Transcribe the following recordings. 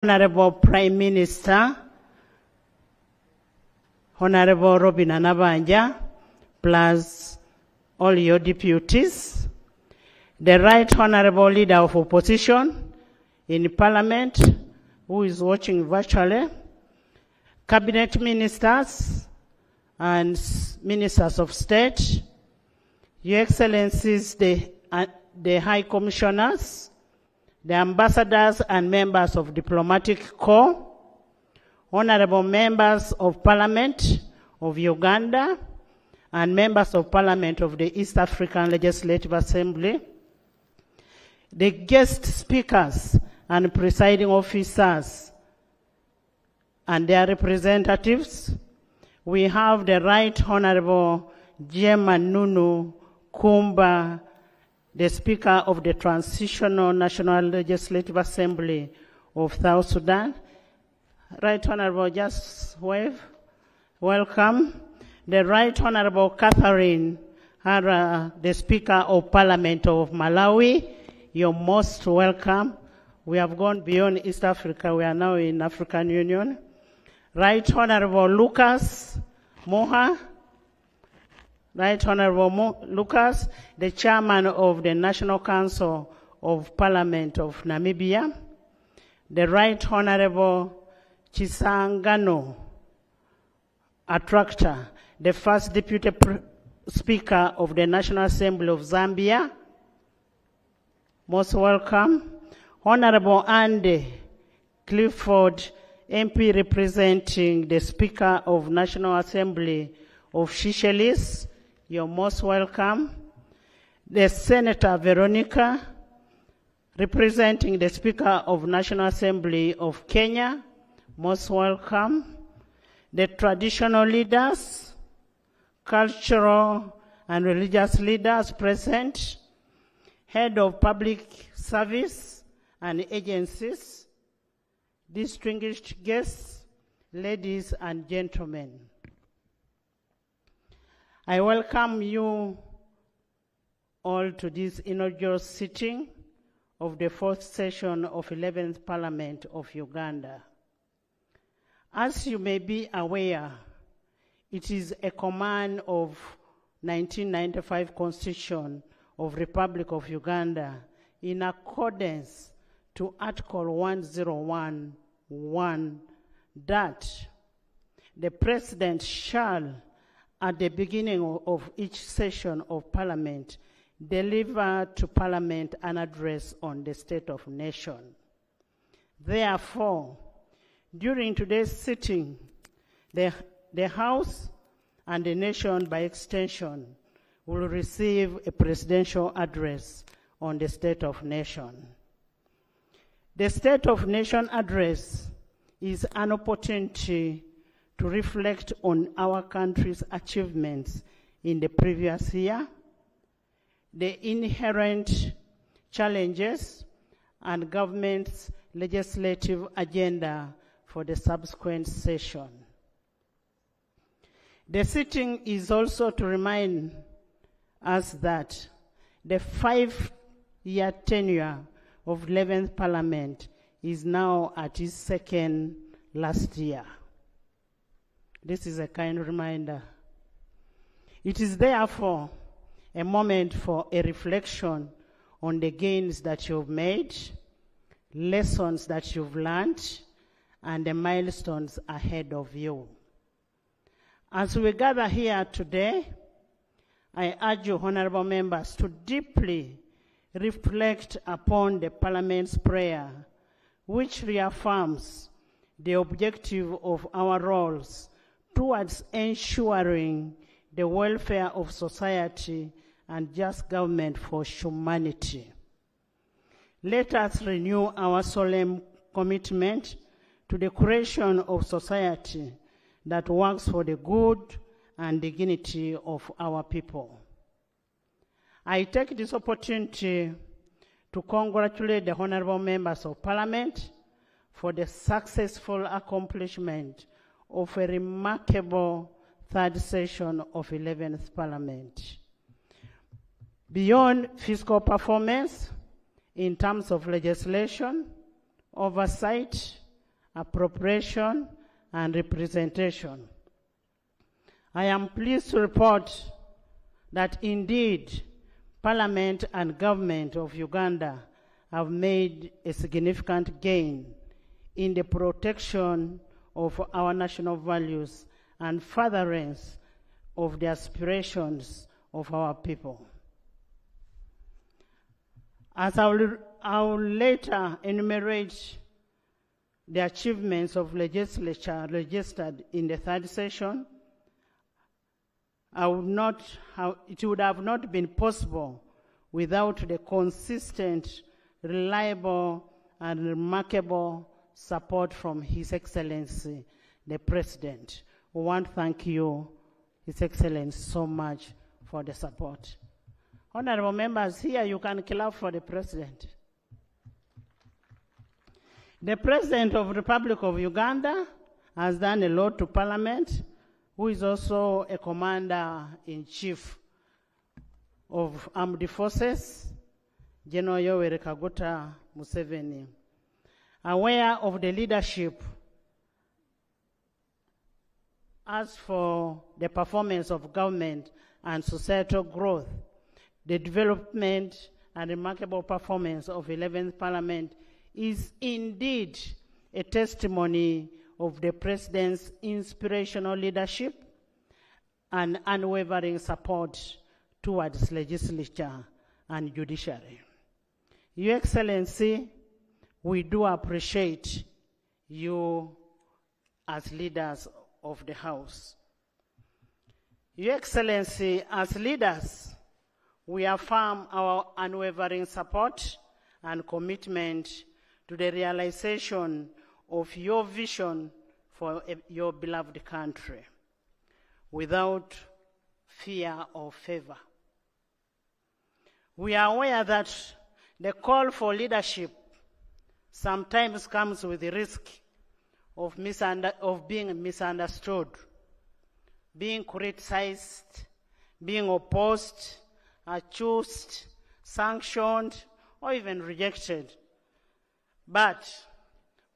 Honorable Prime Minister, Honorable Robin Anabanja, plus all your deputies, the Right Honorable Leader of Opposition in Parliament, who is watching virtually, Cabinet Ministers and Ministers of State, Your Excellencies, the High Commissioners, the ambassadors and members of diplomatic corps, honorable members of Parliament of Uganda, and members of Parliament of the East African Legislative Assembly, the guest speakers and presiding officers and their representatives, we have the Right Honorable Jema Nunu Kumba, the Speaker of the Transitional National Legislative Assembly of South Sudan. Right Honorable, just wave. Welcome. The Right Honorable Catherine Hara, the Speaker of Parliament of Malawi. You're most welcome. We have gone beyond East Africa. We are now in African Union. Right Honorable Lucas Moha. Right Honorable Lucas, the Chairman of the National Council of Parliament of Namibia. The Right Honorable Chisangano Attractor, the First Deputy Speaker of the National Assembly of Zambia. Most welcome. Honorable Andy Clifford, MP representing the Speaker of National Assembly of Seychelles. You're most welcome. The Senator Veronica, representing the Speaker of National Assembly of Kenya. Most welcome. The traditional leaders, cultural and religious leaders present, head of public service and agencies, distinguished guests, ladies and gentlemen. I welcome you all to this inaugural sitting of the fourth session of 11th Parliament of Uganda. As you may be aware, it is a command of 1995 Constitution of Republic of Uganda in accordance to Article 101(1) that the President shall, at the beginning of each session of Parliament, deliver to Parliament an address on the state of the nation. Therefore, during today's sitting, the House and the nation by extension will receive a presidential address on the state of the nation. The State of the Nation address is an opportunity to reflect on our country's achievements in the previous year, the inherent challenges, and government's legislative agenda for the subsequent session. The sitting is also to remind us that the 5-year tenure of 11th Parliament is now at its second last year. This is a kind reminder. It is therefore a moment for a reflection on the gains that you've made, lessons that you've learned, and the milestones ahead of you. As we gather here today, I urge you, honorable members, to deeply reflect upon the Parliament's prayer, which reaffirms the objective of our roles towards ensuring the welfare of society and just government for humanity. Let us renew our solemn commitment to the creation of society that works for the good and dignity of our people. I take this opportunity to congratulate the honorable members of Parliament for the successful accomplishment of a remarkable third session of 11th Parliament. Beyond fiscal performance, in terms of legislation, oversight, appropriation, and representation. I am pleased to report that indeed Parliament and Government of Uganda have made a significant gain in the protection of our national values and furtherance of the aspirations of our people. As I will later enumerate the achievements of legislature registered in the third session, it would have not been possible without the consistent, reliable, and remarkable support from His Excellency, the President. We want to thank you, His Excellency, so much for the support. Honorable members, here you can clap for the President. The President of the Republic of Uganda has done a lot to Parliament, who is also a Commander-in-Chief of Armed Forces, General H.E.Y.K Museveni. Aware of the leadership as for the performance of government and societal growth, the development and remarkable performance of 11th Parliament is indeed a testimony of the President's inspirational leadership and unwavering support towards legislature and judiciary. Your Excellency, we do appreciate you as leaders of the House. Your Excellency, as leaders, we affirm our unwavering support and commitment to the realization of your vision for your beloved country, without fear or favor. We are aware that the call for leadership sometimes comes with the risk of being misunderstood, being criticized, being opposed, accused, sanctioned, or even rejected. But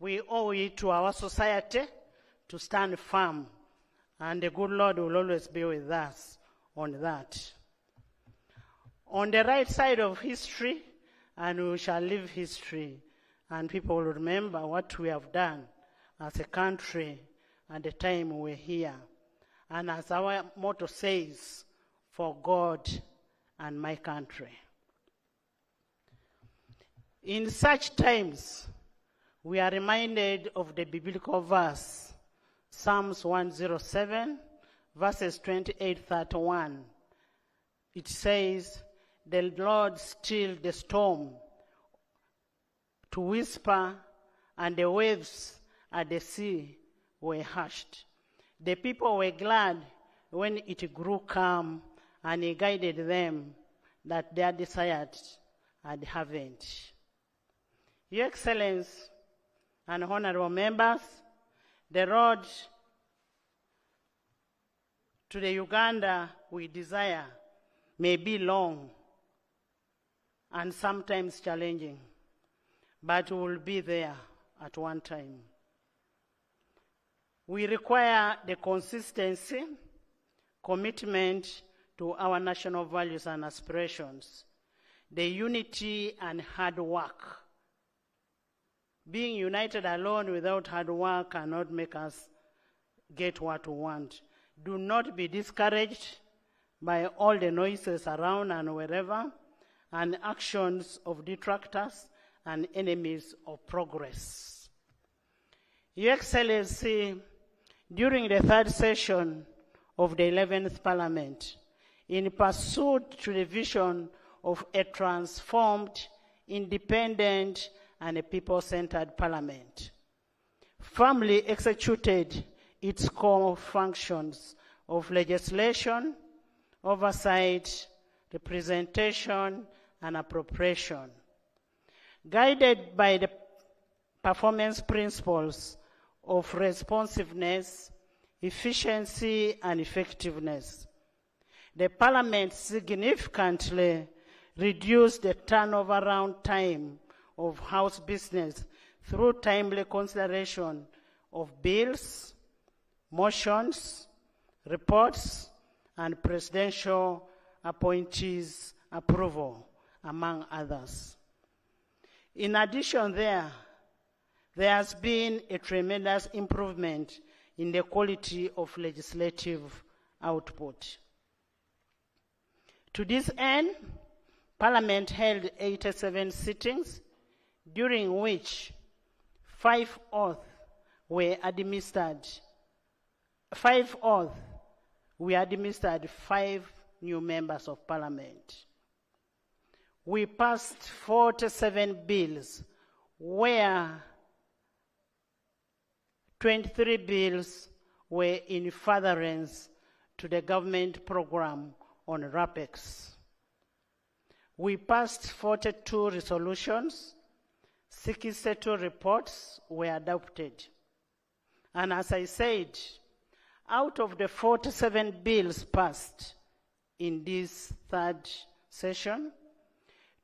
we owe it to our society to stand firm, and the good Lord will always be with us on that. On the right side of history, and we shall leave history, and people will remember what we have done as a country at the time we were here. And as our motto says, for God and my country. In such times, we are reminded of the biblical verse, Psalms 107, verses 28-31. It says, the Lord stilled the storm to whisper, and the waves at the sea were hushed. The people were glad when it grew calm, and He guided them that their desires had haven't. Your Excellency and honorable members, the road to the Uganda we desire may be long and sometimes challenging, but we will be there at one time. We require the consistency, commitment to our national values and aspirations, the unity and hard work. Being united alone without hard work cannot make us get what we want. Do not be discouraged by all the noises around and wherever, and actions of detractors and enemies of progress. Your Excellency, during the third session of the 11th Parliament, in pursuit to the vision of a transformed, independent, and a people-centered Parliament, firmly executed its core functions of legislation, oversight, representation, and appropriation, guided by the performance principles of responsiveness, efficiency, and effectiveness. The Parliament significantly reduced the turnover round time of House business through timely consideration of bills, motions, reports, and presidential appointees' approval, among others. In addition, there has been a tremendous improvement in the quality of legislative output. To this end, Parliament held 87 sittings, during which 5 oaths were administered. 5 new members of Parliament. We passed 47 bills, where 23 bills were in furtherance to the government program on RAPEX. We passed 42 resolutions, 62 reports were adopted. And as I said, out of the 47 bills passed in this third session,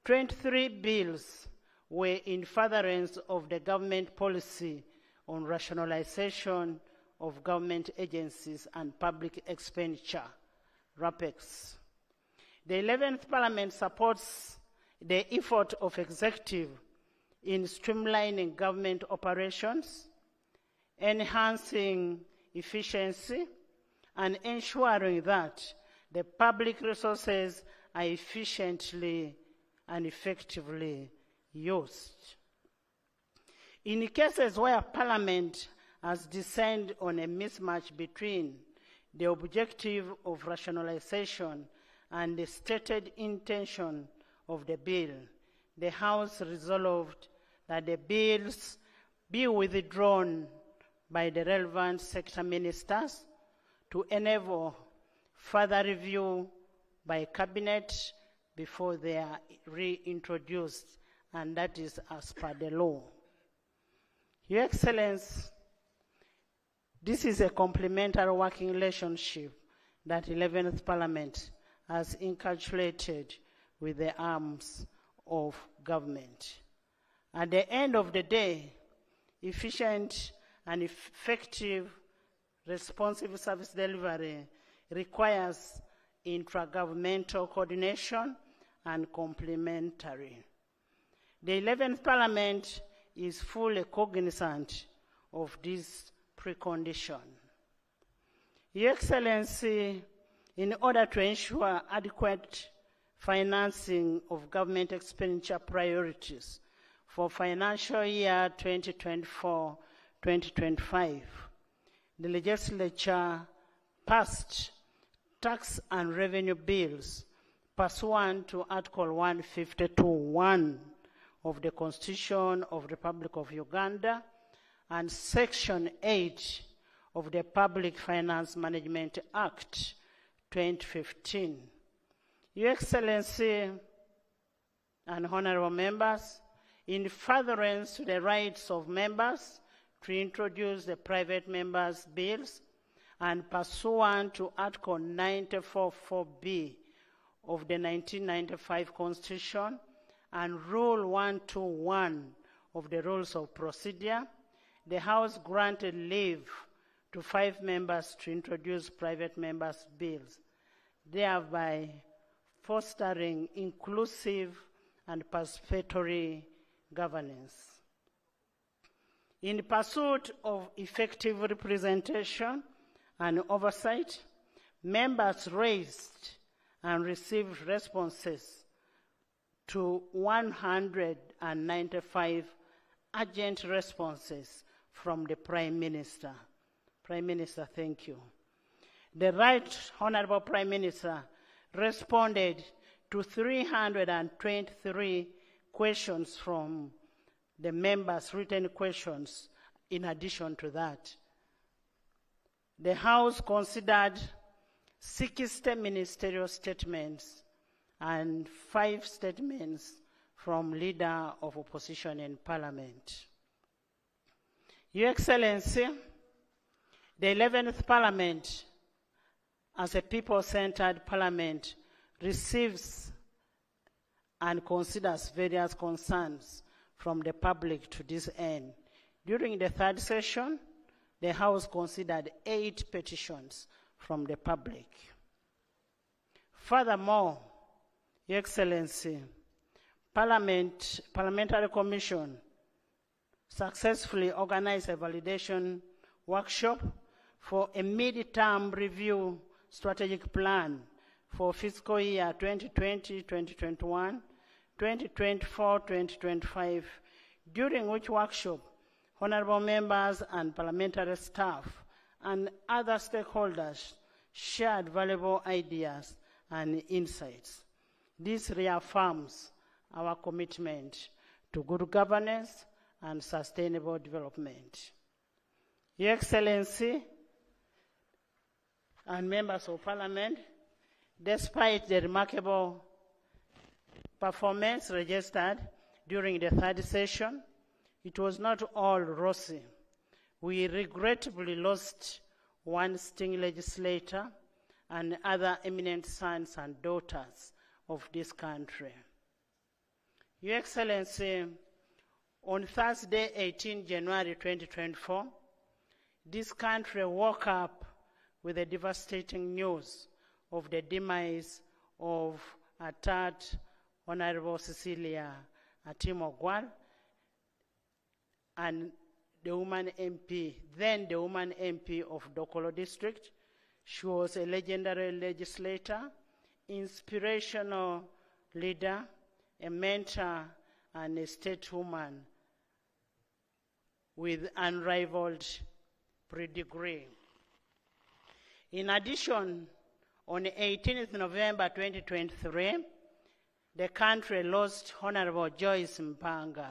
23 bills were in furtherance of the government policy on rationalization of government agencies and public expenditure, RAPEX. The 11th Parliament supports the effort of executive in streamlining government operations, enhancing efficiency, and ensuring that the public resources are efficiently and effectively used. In cases where Parliament has discerned on a mismatch between the objective of rationalization and the stated intention of the bill, the House resolved that the bills be withdrawn by the relevant sector ministers to enable further review by Cabinet before they are reintroduced, and that is as per the law. Your Excellency, this is a complementary working relationship that 11th Parliament has inculcated with the arms of government. At the end of the day, efficient and effective responsive service delivery requires intragovernmental coordination and complementary. The 11th Parliament is fully cognizant of this precondition. Your Excellency, in order to ensure adequate financing of government expenditure priorities for financial year 2024-2025, the legislature passed tax and revenue bills pursuant to Article 152(1) of the Constitution of the Republic of Uganda and Section 8 of the Public Finance Management Act 2015. Your Excellency and honorable members, in furtherance to the rights of members to introduce the private members' bills and pursuant to Article 94(4)(b) of the 1995 Constitution and Rule 121 of the Rules of Procedure, the House granted leave to 5 members to introduce private members' bills, thereby fostering inclusive and participatory governance. In pursuit of effective representation and oversight, members raised and received responses to 195 urgent responses from the Prime Minister. Prime Minister, thank you. The Right Honorable Prime Minister responded to 323 questions from the members' written questions. In addition to that, the House considered 60 ministerial statements and 5 statements from leader of opposition in Parliament. Your Excellency, the 11th Parliament, as a people-centered parliament, receives and considers various concerns from the public to this end. During the third session, the House considered 8 petitions from the public. Furthermore, Your Excellency, Parliamentary Commission successfully organized a validation workshop for a mid-term review strategic plan for fiscal year 2020-2021, 2024-2025, during which workshop honorable members and parliamentary staff and other stakeholders shared valuable ideas and insights. This reaffirms our commitment to good governance and sustainable development. Your Excellency and members of Parliament, despite the remarkable performance registered during the third session, it was not all rosy. We regrettably lost one sitting legislator and other eminent sons and daughters of this country. Your Excellency, on Thursday, 18 January 2024, this country woke up with the devastating news of the demise of a third Honorable Cecilia Atim-Ogwal, and the woman MP, then the woman MP of Dokolo District. She was a legendary legislator, inspirational leader, a mentor, and a stateswoman with unrivaled pedigree. In addition, on 18th November 2023, the country lost Honorable Joyce Mpanga,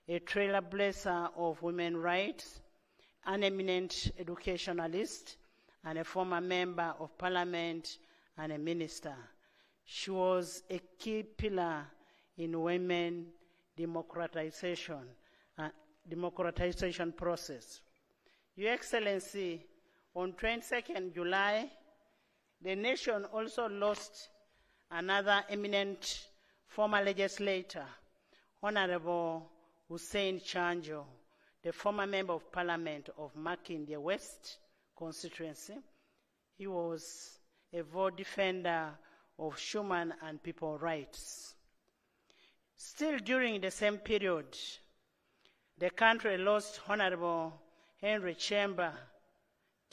a trailblazer of women's rights, an eminent educationalist, and a former member of parliament and a minister. She was a key pillar in women democratization process. Your Excellency, on 22nd July, the nation also lost another eminent former legislator, Honorable Hussein Chanjo, the former member of parliament of Makindye West constituency. He was a vote defender of human and people rights. Still during the same period, the country lost Honorable Henry Chemba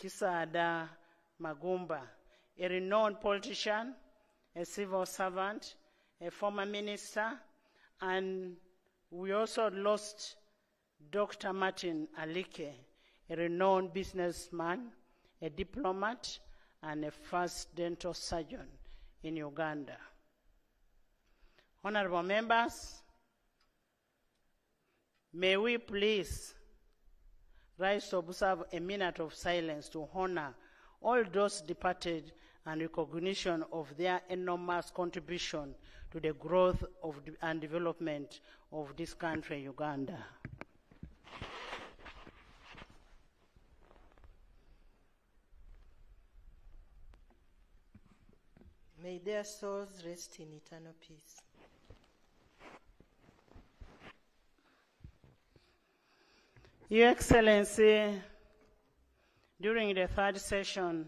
Kisada Magumba, a renowned politician, a civil servant, a former minister, and we also lost Dr. Martin Alike, a renowned businessman, a diplomat, and a first dental surgeon in Uganda. Honorable members, may we please rise to observe a minute of silence to honor all those departed and recognition of their enormous contribution to the growth and development of this country, Uganda. May their souls rest in eternal peace. Your Excellency, during the third session,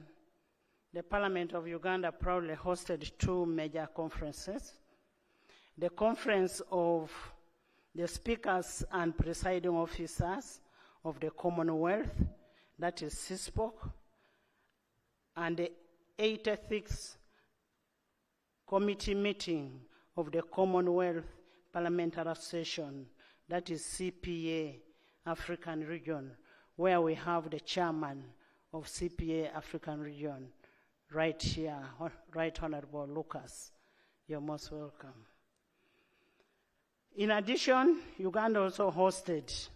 the Parliament of Uganda proudly hosted 2 major conferences. The Conference of the Speakers and Presiding Officers of the Commonwealth, that is CISPOC, and the 86th Committee Meeting of the Commonwealth Parliamentary Session, that is CPA African Region, where we have the chairman of CPA African Region, right here, Right Honorable Lucas. You're most welcome. In addition, Uganda also hosted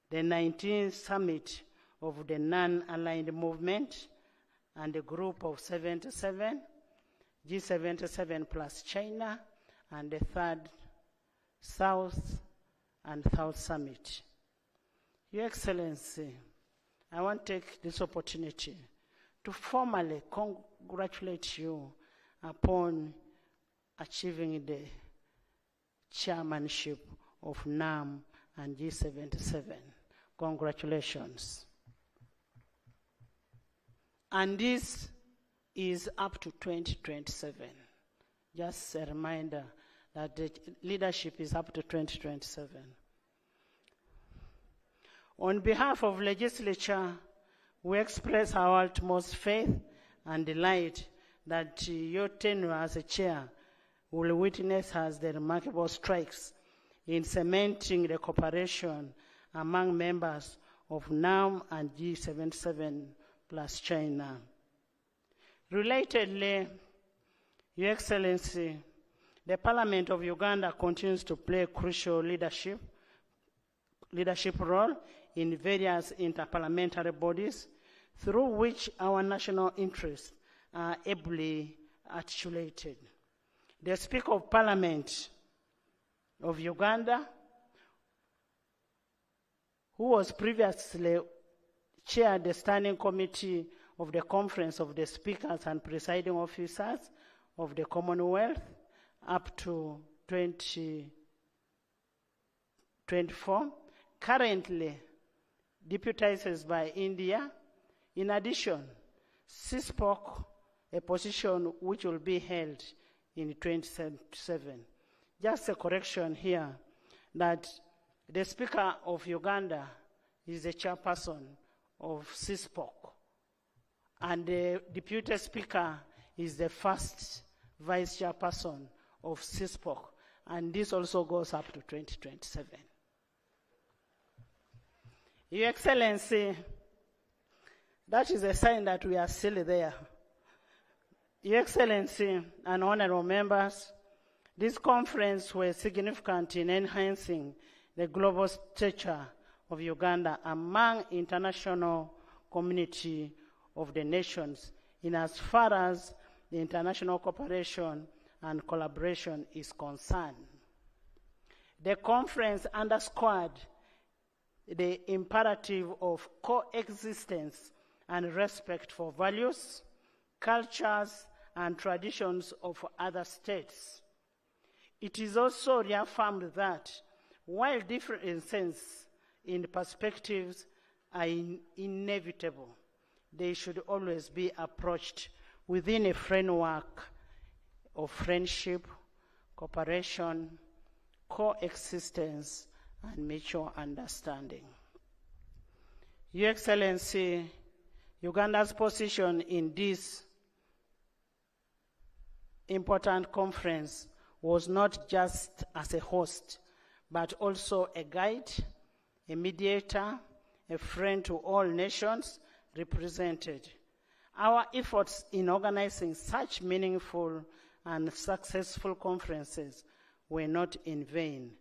the 19th Summit of the Non-Aligned Movement and the Group of 77, G77 plus China, and the 3rd South and South Summit. Your Excellency, I want to take this opportunity to formally congratulate you upon achieving the chairmanship of NAM and G77. Congratulations. And this is up to 2027. Just a reminder that the leadership is up to 2027. On behalf of legislature, we express our utmost faith and delight that your tenure as a chair will witness as the remarkable strikes in cementing the cooperation among members of NAM and G77 plus China. Relatedly, Your Excellency, the Parliament of Uganda continues to play a crucial leadership role in various interparliamentary bodies through which our national interests are ably articulated. The Speaker of Parliament of Uganda, who was previously chaired the Standing Committee of the Conference of the Speakers and Presiding Officers of the Commonwealth up to 2024, currently deputized by India. In addition, CISPOC, a position which will be held in 2027. Just a correction here that the Speaker of Uganda is the chairperson of CISPOC, and the Deputy Speaker is the first vice chairperson of CISPOC, and this also goes up to 2027. Your Excellency, that is a sign that we are still there. Your Excellency and honorable members, this conference was significant in enhancing the global stature of Uganda among international community of the nations in as far as the international cooperation and collaboration is concerned. The conference underscored the imperative of coexistence and respect for values, cultures, and traditions of other states. It is also reaffirmed that while differences in perspectives are inevitable, they should always be approached within a framework of friendship, cooperation, coexistence, and mutual understanding. Your Excellency, Uganda's position in this important conference was not just as a host, but also a guide, a mediator, a friend to all nations represented. Our efforts in organizing such meaningful and successful conferences were not in vain,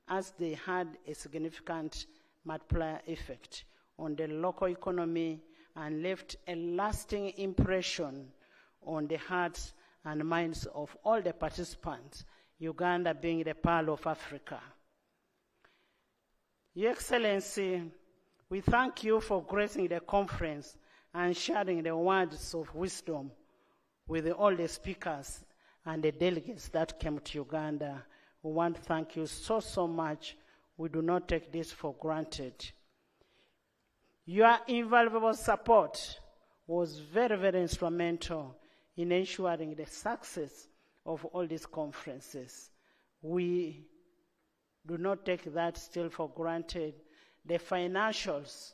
as they had a significant multiplier effect on the local economy and left a lasting impression on the hearts and minds of all the participants, Uganda being the Pearl of Africa. Your Excellency, we thank you for gracing the conference and sharing the words of wisdom with all the speakers and the delegates that came to Uganda. We want to thank you so much. We do not take this for granted. Your invaluable support was very instrumental in ensuring the success of all these conferences. We do not take that still for granted. The financials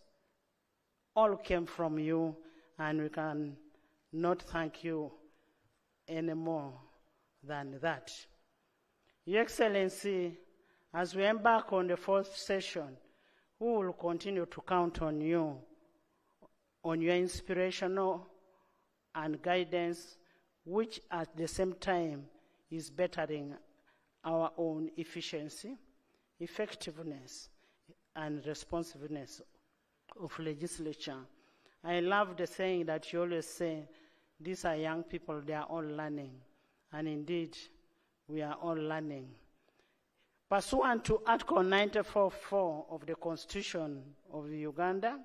all came from you, and we can not thank you any more than that. Your Excellency, as we embark on the fourth session, we will continue to count on you, on your inspirational and guidance, which at the same time is bettering our own efficiency, effectiveness, and responsiveness of legislature. I love the saying that you always say, these are young people, they are all learning. And indeed, we are all learning. Pursuant to Article 94.4 of the Constitution of Uganda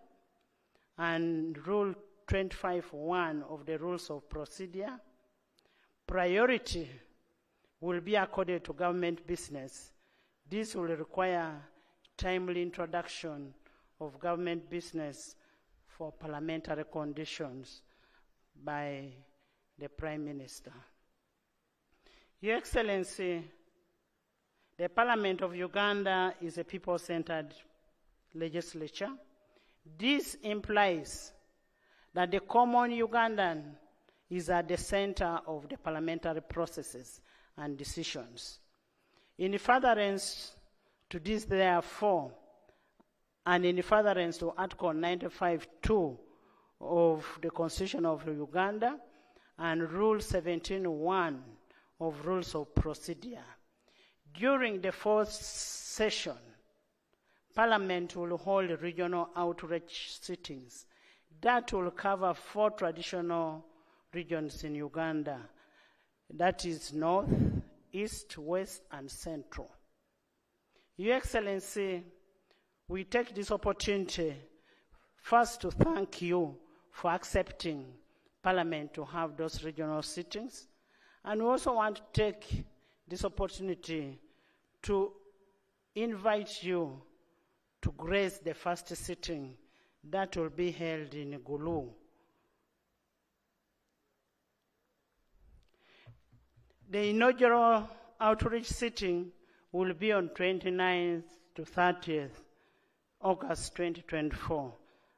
and Rule 25.1 of the Rules of Procedure, priority will be accorded to government business This will require timely introduction of government business for parliamentary conditions by the Prime Minister. Your Excellency, the Parliament of Uganda is a people-centered legislature. This implies that the common Ugandan is at the center of the parliamentary processes and decisions. In furtherance to this, therefore, and in furtherance to Article 95(2) of the Constitution of Uganda and Rule 17(1) of Rules of Procedure, during the fourth session, Parliament will hold regional outreach sittings that will cover 4 traditional regions in Uganda, that is North, East, West, and Central. Your Excellency, we take this opportunity first to thank you for accepting Parliament to have those regional sittings, and we also want to take this opportunity to invite you to grace the first sitting that will be held in Gulu. The inaugural outreach sitting will be on 29th to 30th August 2024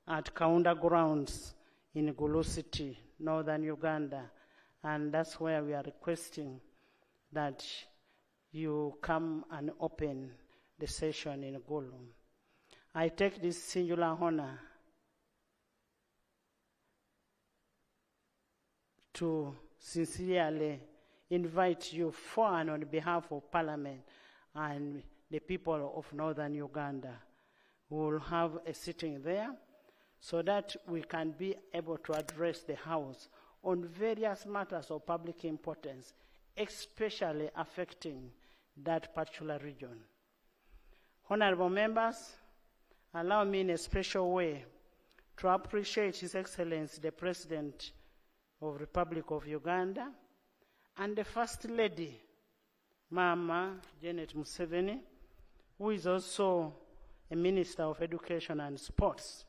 at Kaunda Grounds in Gulu City, northern Uganda, and that's where we are requesting that you come and open the session in Gulu. I take this singular honor to sincerely invite you for and on behalf of Parliament and the people of northern Uganda. We will have a sitting there so that we can be able to address the House on various matters of public importance, especially affecting that particular region. Honorable members, allow me in a special way to appreciate His Excellency the President of the Republic of Uganda and the First Lady, Mama H.E.Y.K Museveni, who is also a Minister of Education and Sports,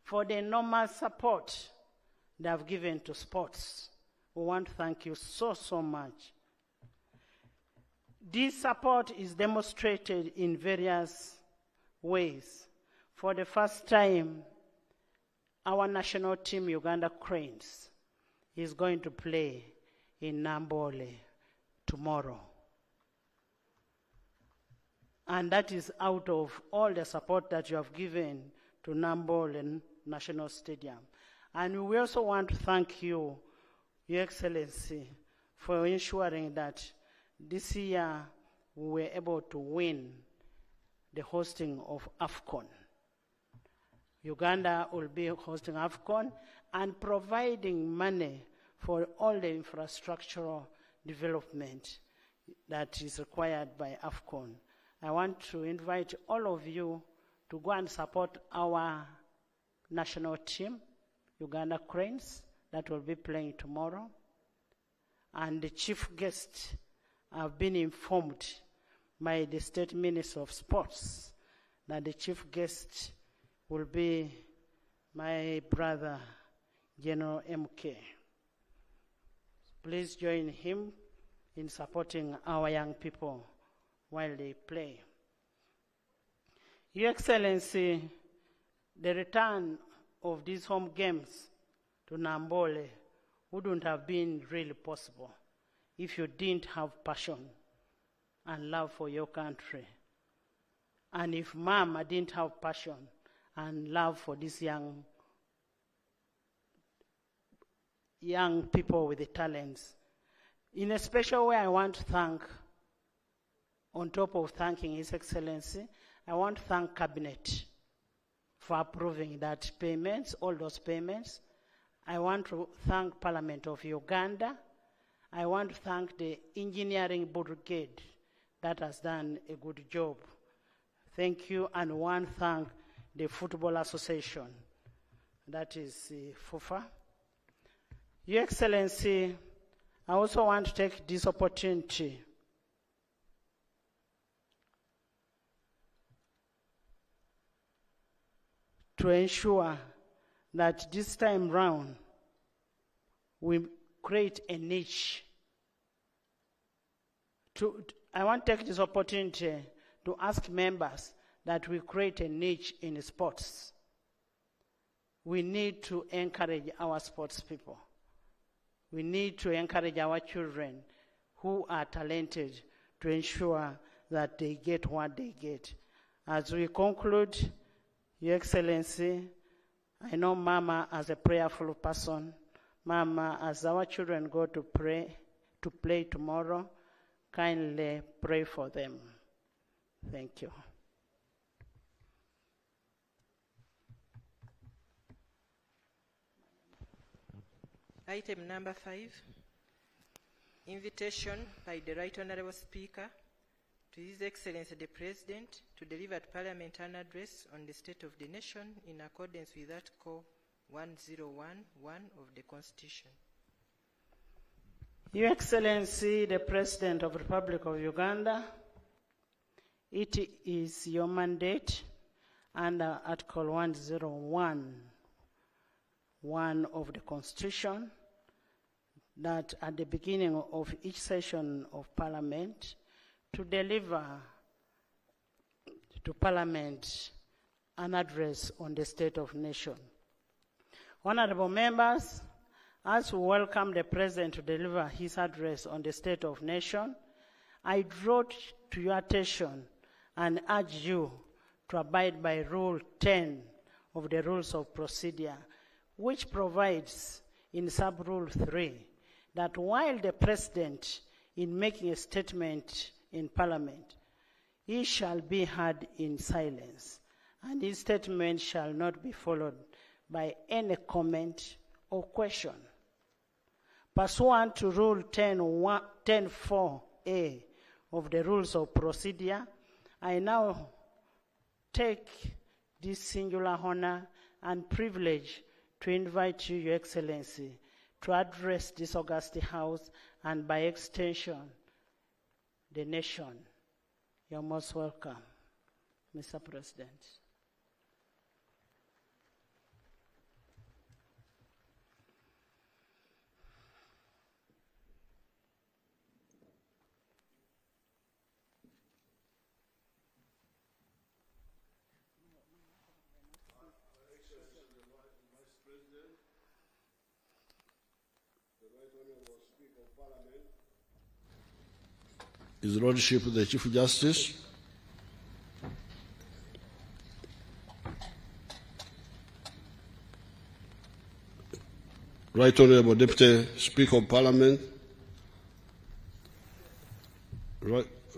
for the enormous support they have given to sports. We want to thank you so much. This support is demonstrated in various ways. For the first time, our national team, Uganda Cranes, is going to play in Nambole tomorrow. And that is out of all the support that you have given to Nambole National Stadium. And we also want to thank you, Your Excellency, for ensuring that this year we were able to win the hosting of AFCON. Uganda will be hosting AFCON and providing money for all the infrastructural development that is required by AFCON. I want to invite all of you to go and support our national team, Uganda Cranes, that will be playing tomorrow. And the chief guest have been informed by the State Minister of Sports that the chief guest will be my brother, General M.K. Please join him in supporting our young people while they play. Your Excellency, the return of these home games to Nambole wouldn't have been really possible if you didn't have passion and love for your country. And if Mama didn't have passion and love for these young people with the talents. In a special way, I want to thank, on top of thanking His Excellency, I want to thank Cabinet for approving that payments, all those payments. I want to thank Parliament of Uganda. I want to thank the engineering brigade that has done a good job. Thank you, and want to thank the Football Association, that is FUFA. Your Excellency, I also want to take this opportunity to ensure that this time round we create a niche. I want to take this opportunity to ask members that we create a niche in sports. We need to encourage our sports people. We need to encourage our children who are talented to ensure that they get what they get. As we conclude, Your Excellency, I know Mama as a prayerful person. Mama, as our children go to play tomorrow, kindly pray for them. Thank you. Item number 5, invitation by the Right Honourable Speaker to His Excellency the President to deliver at Parliament an address on the state of the nation in accordance with Article 1011 of the Constitution. Your Excellency the President of the Republic of Uganda, it is your mandate under Article 1011 of the Constitution that at the beginning of each session of Parliament to deliver to Parliament an address on the state of nation. Honorable members, as we welcome the President to deliver his address on the state of nation, I draw to your attention and urge you to abide by Rule 10 of the Rules of Procedure, which provides in Sub-Rule 3 that while the President in making a statement in Parliament, he shall be heard in silence, and his statement shall not be followed by any comment or question. Pursuant to Rule 10.4a of the Rules of Procedure, I now take this singular honor and privilege to invite you, Your Excellency, to address this august House and by extension, the nation. You're most welcome, Mr. President. His Lordship the Chief Justice, Right Honourable Deputy Speaker of Parliament,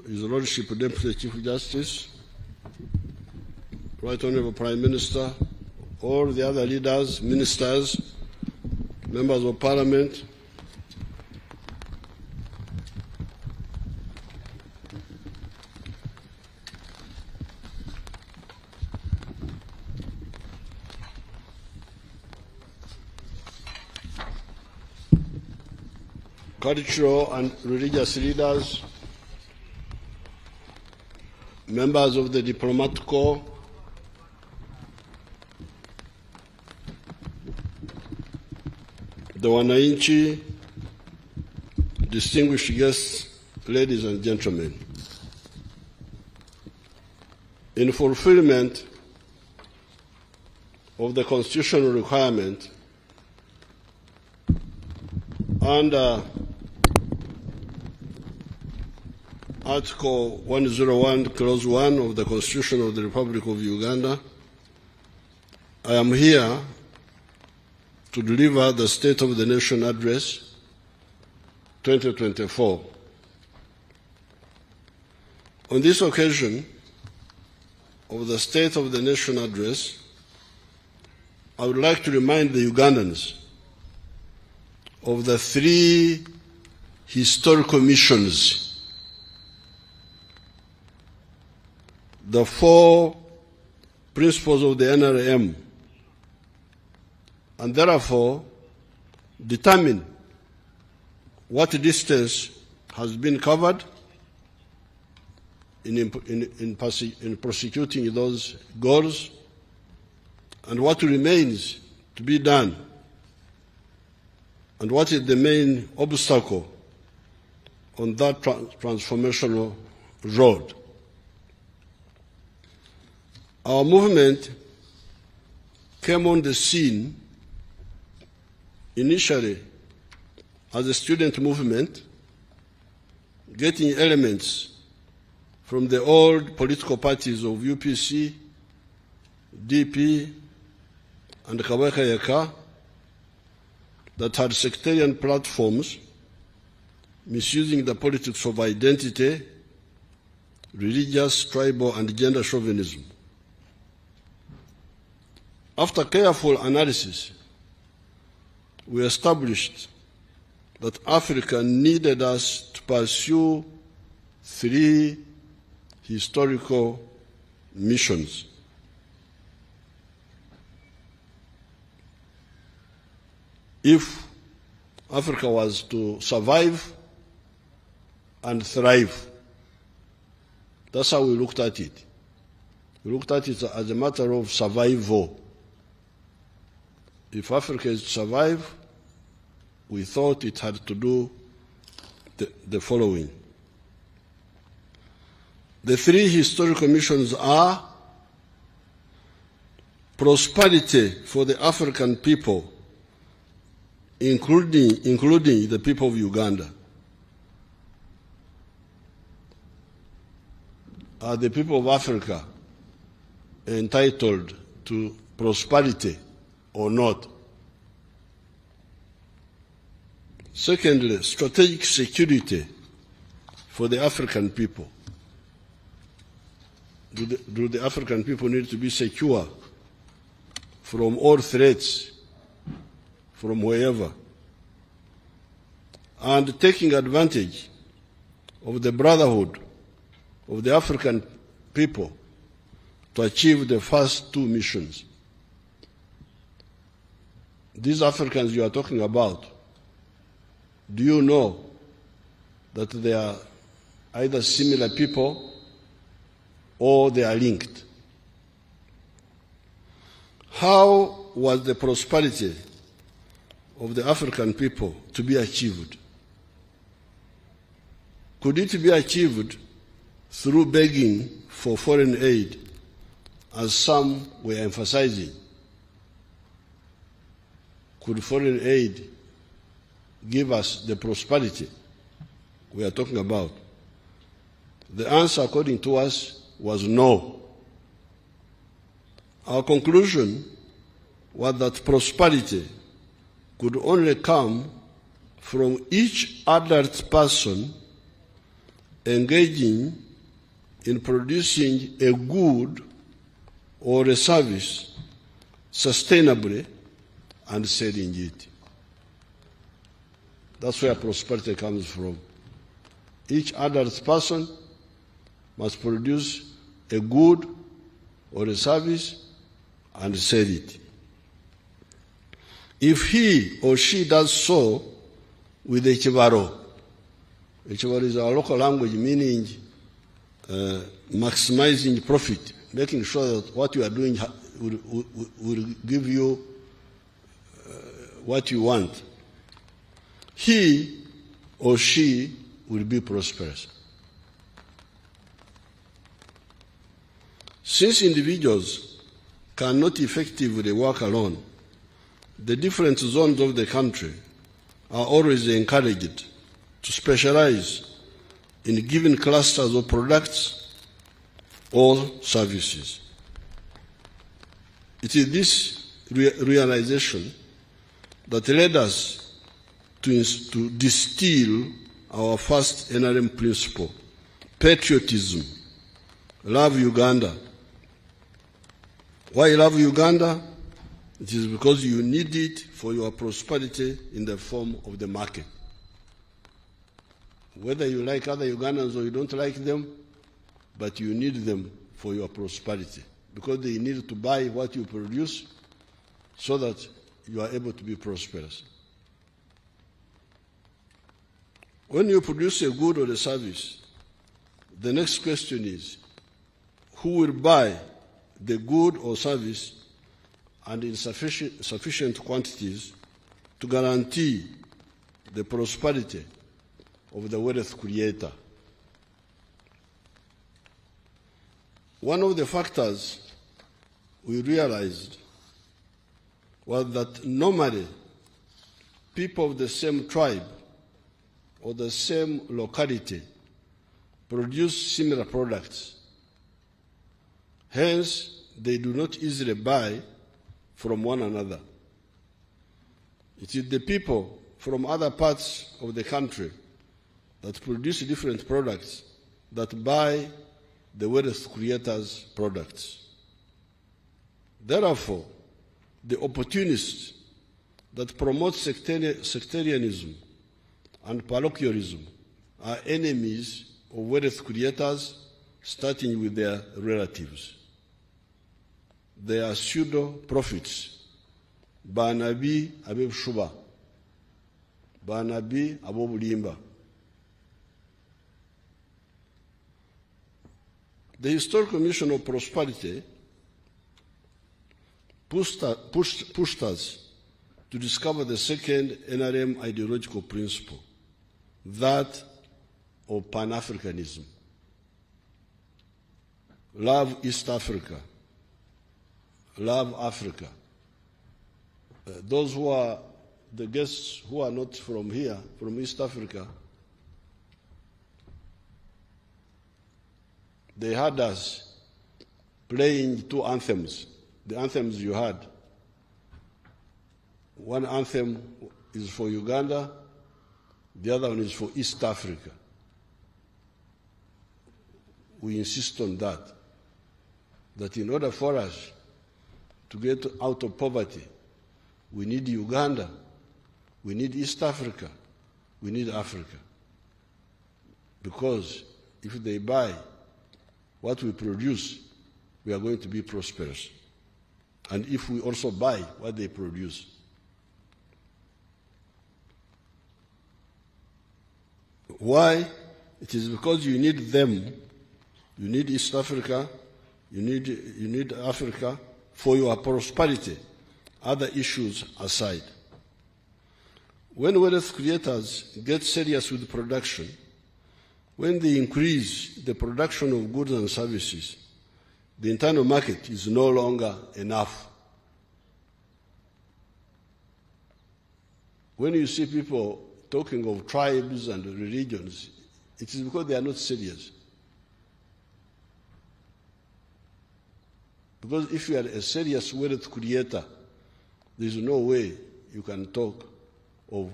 His Lordship Deputy Chief Justice, Right Honourable Prime Minister, all the other leaders, ministers, members of Parliament, cultural and religious leaders, members of the diplomatic corps, the Wananchi, distinguished guests, ladies and gentlemen. In fulfillment of the constitutional requirement under Article 101, Clause 1 of the Constitution of the Republic of Uganda, I am here to deliver the State of the Nation Address 2024. On this occasion of the State of the Nation Address, I would like to remind the Ugandans of the 3 historical missions, the 4 principles of the NRM, and therefore determine what distance has been covered in prosecuting those goals and what remains to be done, and what is the main obstacle on that transformational road. Our movement came on the scene initially as a student movement, getting elements from the old political parties of UPC, DP, and H.E.Y.K that had sectarian platforms, misusing the politics of identity, religious, tribal, and gender chauvinism. After careful analysis, we established that Africa needed us to pursue 3 historical missions. If Africa was to survive and thrive, that's how we looked at it. We looked at it as a matter of survival. If Africa is to survive, we thought it had to do the following. The 3 historical missions are prosperity for the African people, including the people of Uganda. Are the people of Africa entitled to prosperity or not? Secondly, strategic security for the African people. Do the African people need to be secure from all threats, from wherever? And taking advantage of the brotherhood of the African people to achieve the first 2 missions. These Africans you are talking about, do you know that they are either similar people or they are linked? How was the prosperity of the African people to be achieved? Could it be achieved through begging for foreign aid, as some were emphasizing? Could foreign aid give us the prosperity we are talking about? The answer, according to us, was no. Our conclusion was that prosperity could only come from each adult person engaging in producing a good or a service sustainably and selling it. That's where prosperity comes from. Each adult person must produce a good or a service and sell it. If he or she does so with H.E.Y.K, H.E.Y.K is our local language meaning maximizing profit, making sure that what you are doing will give you what you want, he or she will be prosperous. Since individuals cannot effectively work alone, the different zones of the country are always encouraged to specialize in given clusters of products or services. It is this realization that led us to distill our first NRM principle, patriotism, love Uganda. Why love Uganda? It is because you need it for your prosperity in the form of the market. Whether you like other Ugandans or you don't like them, but you need them for your prosperity, because they need to buy what you produce so that you are able to be prosperous. When you produce a good or a service, the next question is, who will buy the good or service and in sufficient quantities to guarantee the prosperity of the wealth creator. One of the factors we realized was that normally people of the same tribe or the same locality produce similar products. Hence, they do not easily buy from one another. It is the people from other parts of the country that produce different products that buy the wealth creators' products. Therefore, the opportunists that promote sectarianism and parochialism are enemies of wealth creators, starting with their relatives. They are pseudo-prophets, banabi abebshuba, banabi abobulimba. The Historical Mission of Prosperity pushed us to discover the second NRM ideological principle, that of Pan-Africanism. Love East Africa. Love Africa. Those who are the guests who are not from here, from East Africa, they had us playing two anthems, the anthems you had. One anthem is for Uganda, the other one is for East Africa. We insist on that in order for us to get out of poverty, we need Uganda, we need East Africa, we need Africa. Because if they buy what we produce, we are going to be prosperous. And if we also buy what they produce. Why? It is because you need them. You need East Africa, you need Africa for your prosperity, other issues aside. When wealth creators get serious with production, when they increase the production of goods and services, the internal market is no longer enough. When you see people talking of tribes and religions, it is because they are not serious. Because if you are a serious wealth creator, there is no way you can talk of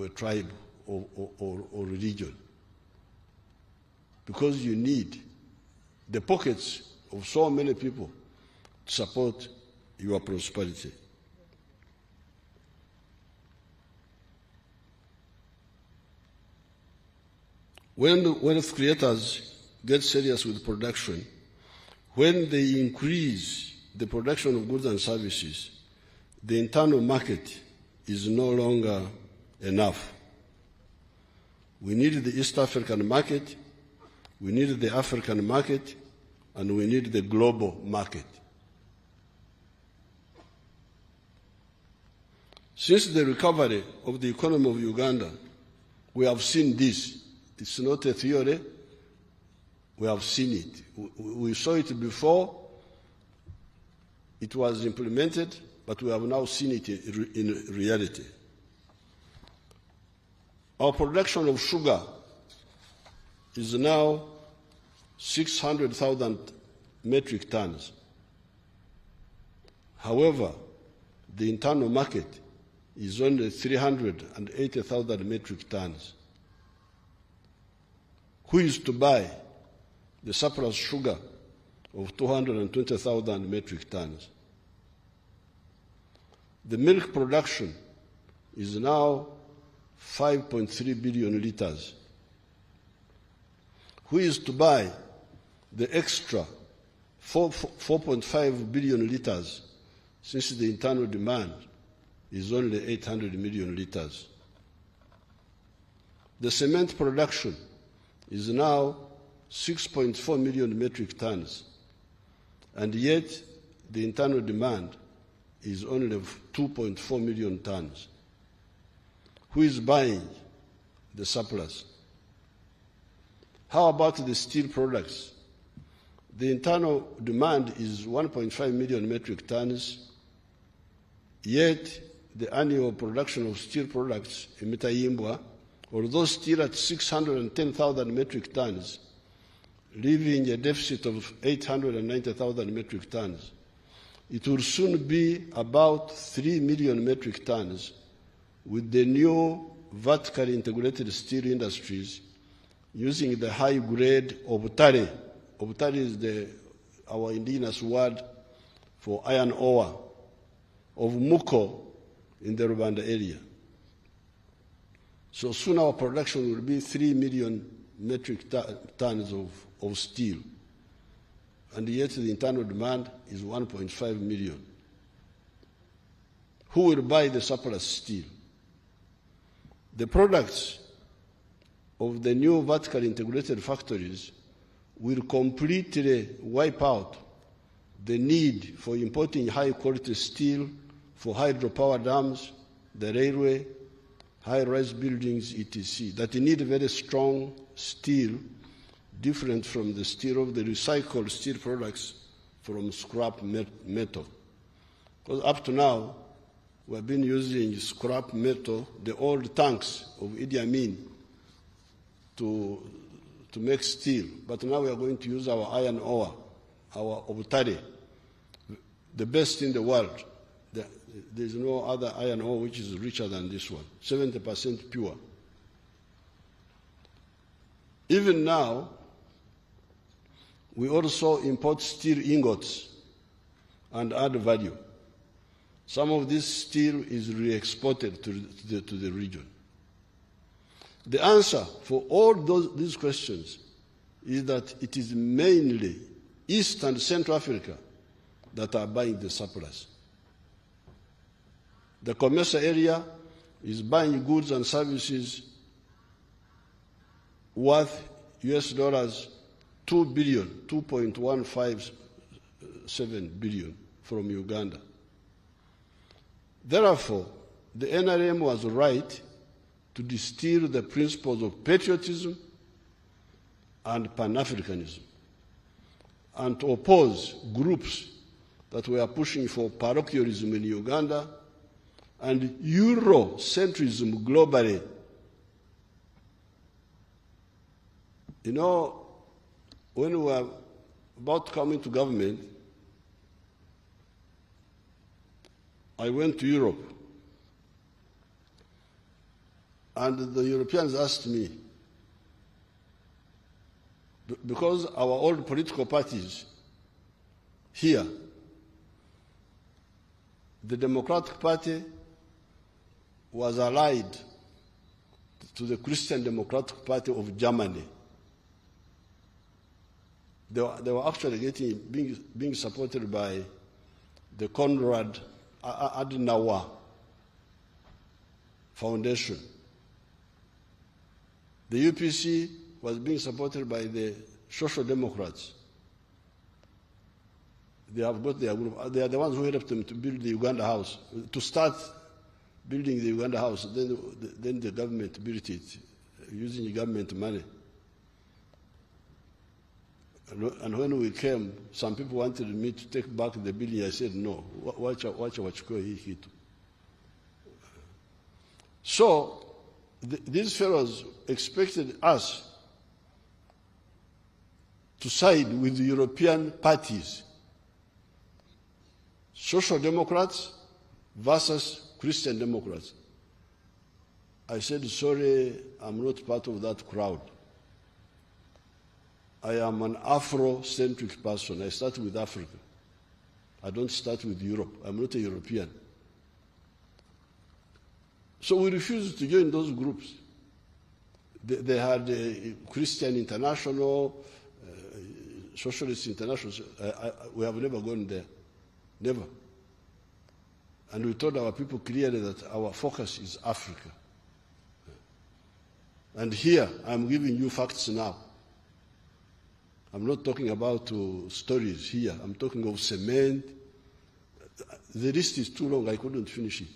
a tribe or religion. Because you need the pockets of so many people to support your prosperity. When wealth creators get serious with production, when they increase the production of goods and services, the internal market is no longer enough. We need the East African market, we need the African market, and we need the global market. Since the recovery of the economy of Uganda, we have seen this. It's not a theory. We have seen it. We saw it before. It was implemented, but we have now seen it in reality. Our production of sugar is now 600,000 metric tons. However, the internal market is only 380,000 metric tons. Who is to buy the surplus sugar of 220,000 metric tons? The milk production is now 5.3 billion liters. Who is to buy the extra 4.5 billion liters, since the internal demand is only 800 million liters? The cement production is now 6.4 million metric tons, and yet the internal demand is only 2.4 million tons. Who is buying the surplus? How about the steel products? The internal demand is 1.5 million metric tons, yet the annual production of steel products in Mitayimbwa, although still at 610,000 metric tons, leaving a deficit of 890,000 metric tons, it will soon be about 3 million metric tons with the new vertically integrated steel industries using the high-grade obutare. Obutare is our indigenous word for iron ore of Muko in the Rwanda area. So soon our production will be 3 million metric tons of steel, and yet the internal demand is 1.5 million. Who will buy the surplus steel? The products of the new vertically integrated factories will completely wipe out the need for importing high-quality steel for hydropower dams, the railway, high-rise buildings, etc., that need very strong steel, different from the steel of the recycled steel products from scrap metal. Because up to now, we have been using scrap metal, the old tanks of Idi Amin, to make steel. But now we are going to use our iron ore, our obutare, the best in the world. There is no other iron ore which is richer than this one, 70% pure. Even now, we also import steel ingots and add value. Some of this steel is re-exported to the region. The answer for all these questions is that it is mainly East and Central Africa that are buying the surplus. The commercial area is buying goods and services worth $2.157 billion from Uganda. Therefore, the NRM was right to distill the principles of patriotism and Pan-Africanism, and to oppose groups that were pushing for parochialism in Uganda and Eurocentrism globally. You know, when we were about to come into government, I went to Europe, and the Europeans asked me, because our old political parties here, the Democratic Party was allied to the Christian Democratic Party of Germany. They were actually being supported by the Konrad Adenauer Foundation. The UPC was being supported by the Social Democrats. They have got their group. They are the ones who helped them to build the Uganda House, to start building the Uganda House. Then the government built it using government money. And when we came, some people wanted me to take back the building. I said, no, watch H.E.Y.K. So these fellows expected us to side with the European parties, Social Democrats versus Christian Democrats. I said, sorry, I'm not part of that crowd. I am an Afro-centric person. I start with Africa. I don't start with Europe. I'm not a European. So we refused to join those groups. They had a Christian International, Socialist International. We have never gone there. Never. And we told our people clearly that our focus is Africa. And here, I'm giving you facts now. I'm not talking about stories here. I'm talking of cement, The list is too long, I couldn't finish it.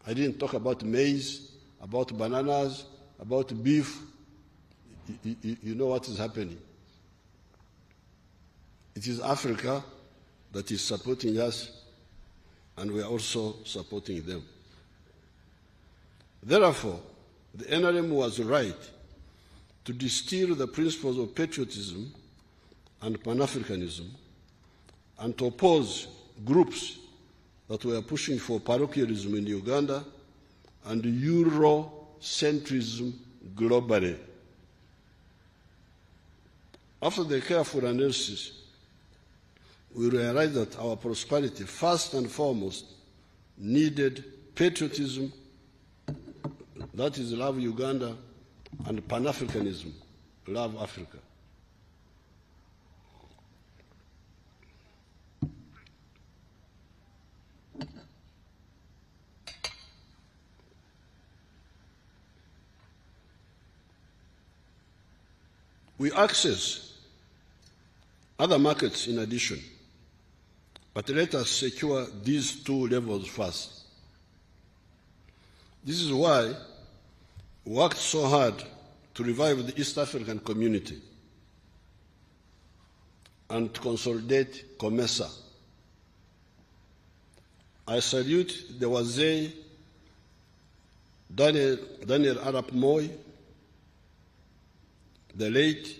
I didn't talk about maize, about bananas, about beef. You know what is happening. It is Africa that is supporting us, and we are also supporting them. Therefore, the NRM was right to distill the principles of patriotism and Pan-Africanism and to oppose groups that were pushing for parochialism in Uganda and Eurocentrism globally. After the careful analysis, we realized that our prosperity, first and foremost, needed patriotism, that is, love Uganda, and Pan-Africanism, love Africa. We access other markets in addition, but let us secure these two levels first. This is why we worked so hard to revive the East African community and to consolidate COMESA. I salute the Wazee Daniel Arap Moi, the late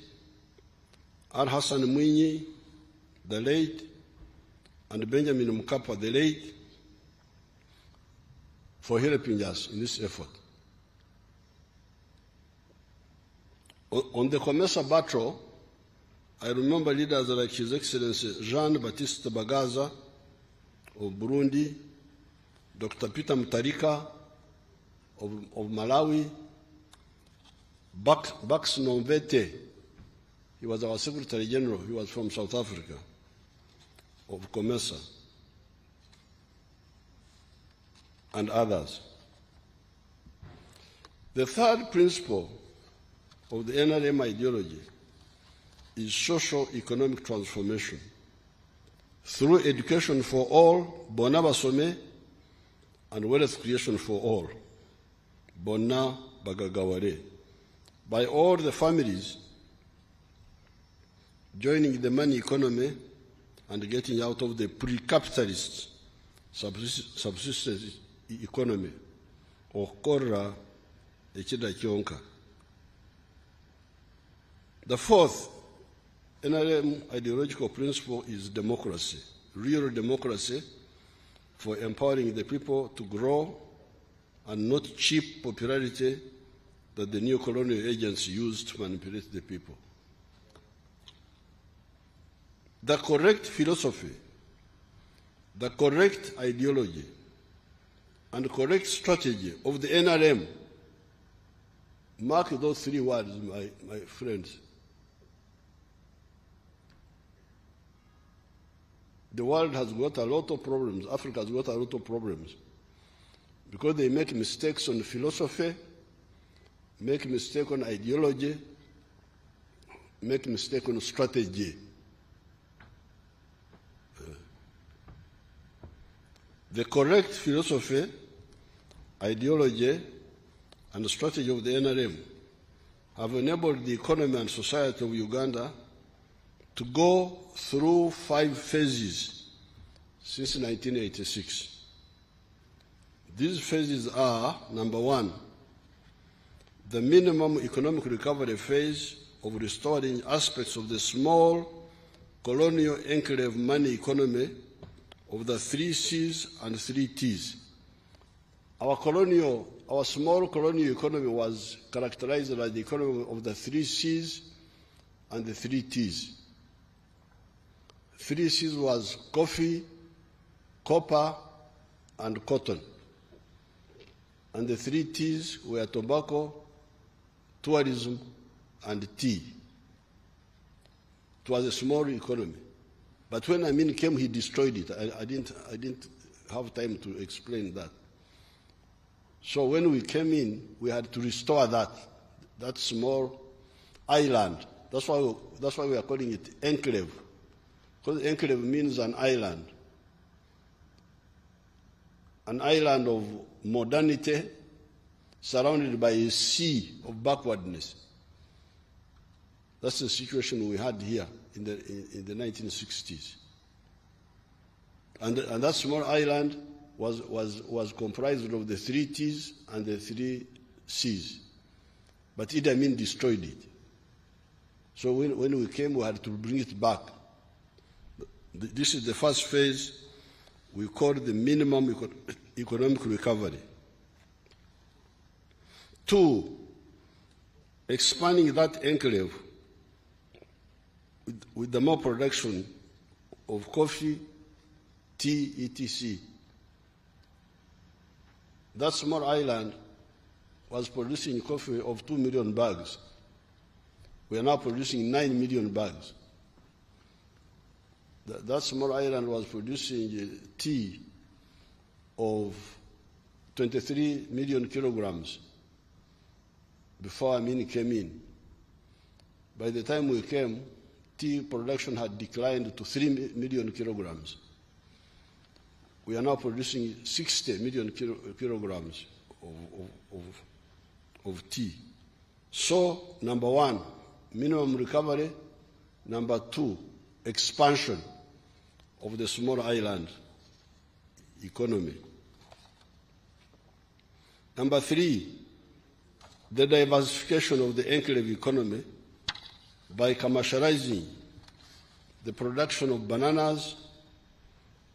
Al-Hassan Mwinyi, the late, and Benjamin Mkapa, the late, for helping us in this effort. On the COMESA battle, I remember leaders like His Excellency Jean-Baptiste Bagaza of Burundi, Dr. Peter Mutharika of Malawi, Bax Nomvete, he was our Secretary General, he was from South Africa, of COMESA, and others. The third principle of the NRM ideology is socio-economic transformation through education for all, Bona Basome, and wealth creation for all, Bona Bagagaware, by all the families joining the money economy and getting out of the pre-capitalist subsistence economy, or Korra H.E Y.K. The fourth NRM ideological principle is democracy, real democracy for empowering the people to grow and not cheap popularity that the new colonial agents use to manipulate the people. The correct philosophy, the correct ideology, and correct strategy of the NRM, mark those three words, my friends. The world has got a lot of problems, Africa has got a lot of problems, because they make mistakes on philosophy, make mistake on ideology, make mistake on strategy. The correct philosophy, ideology, and strategy of the NRM have enabled the economy and society of Uganda to go through 5 phases since 1986. These phases are, number 1, the minimum economic recovery phase of restoring aspects of the small colonial enclave money economy of the 3 C's and 3 T's. Our small colonial economy was characterized by the economy of the 3 C's and the 3 T's. 3 C's was coffee, copper, and cotton. And the 3 T's were tobacco, tourism, and tea. It was a small economy. But when Amin came, he destroyed it. I didn't have time to explain that. So when we came in, we had to restore that small island. That's why we are calling it enclave. Because enclave means an island of modernity surrounded by a sea of backwardness. That's the situation we had here in the 1960s. And that small island was comprised of the 3 T's and the 3 C's. But Idi Amin destroyed it. So when we came, we had to bring it back. This is the first phase we call the minimum economic recovery. 2, expanding that enclave with the more production of coffee, tea, etc. That small island was producing coffee of 2 million bags. We are now producing 9 million bags. That small island was producing tea of 23 million kilograms before Amin came in. By the time we came, tea production had declined to 3 million kilograms. We are now producing 60 million kilograms of tea. So, number 1, minimum recovery. Number 2, expansion of the small island economy. Number 3, the diversification of the enclave economy by commercializing the production of bananas,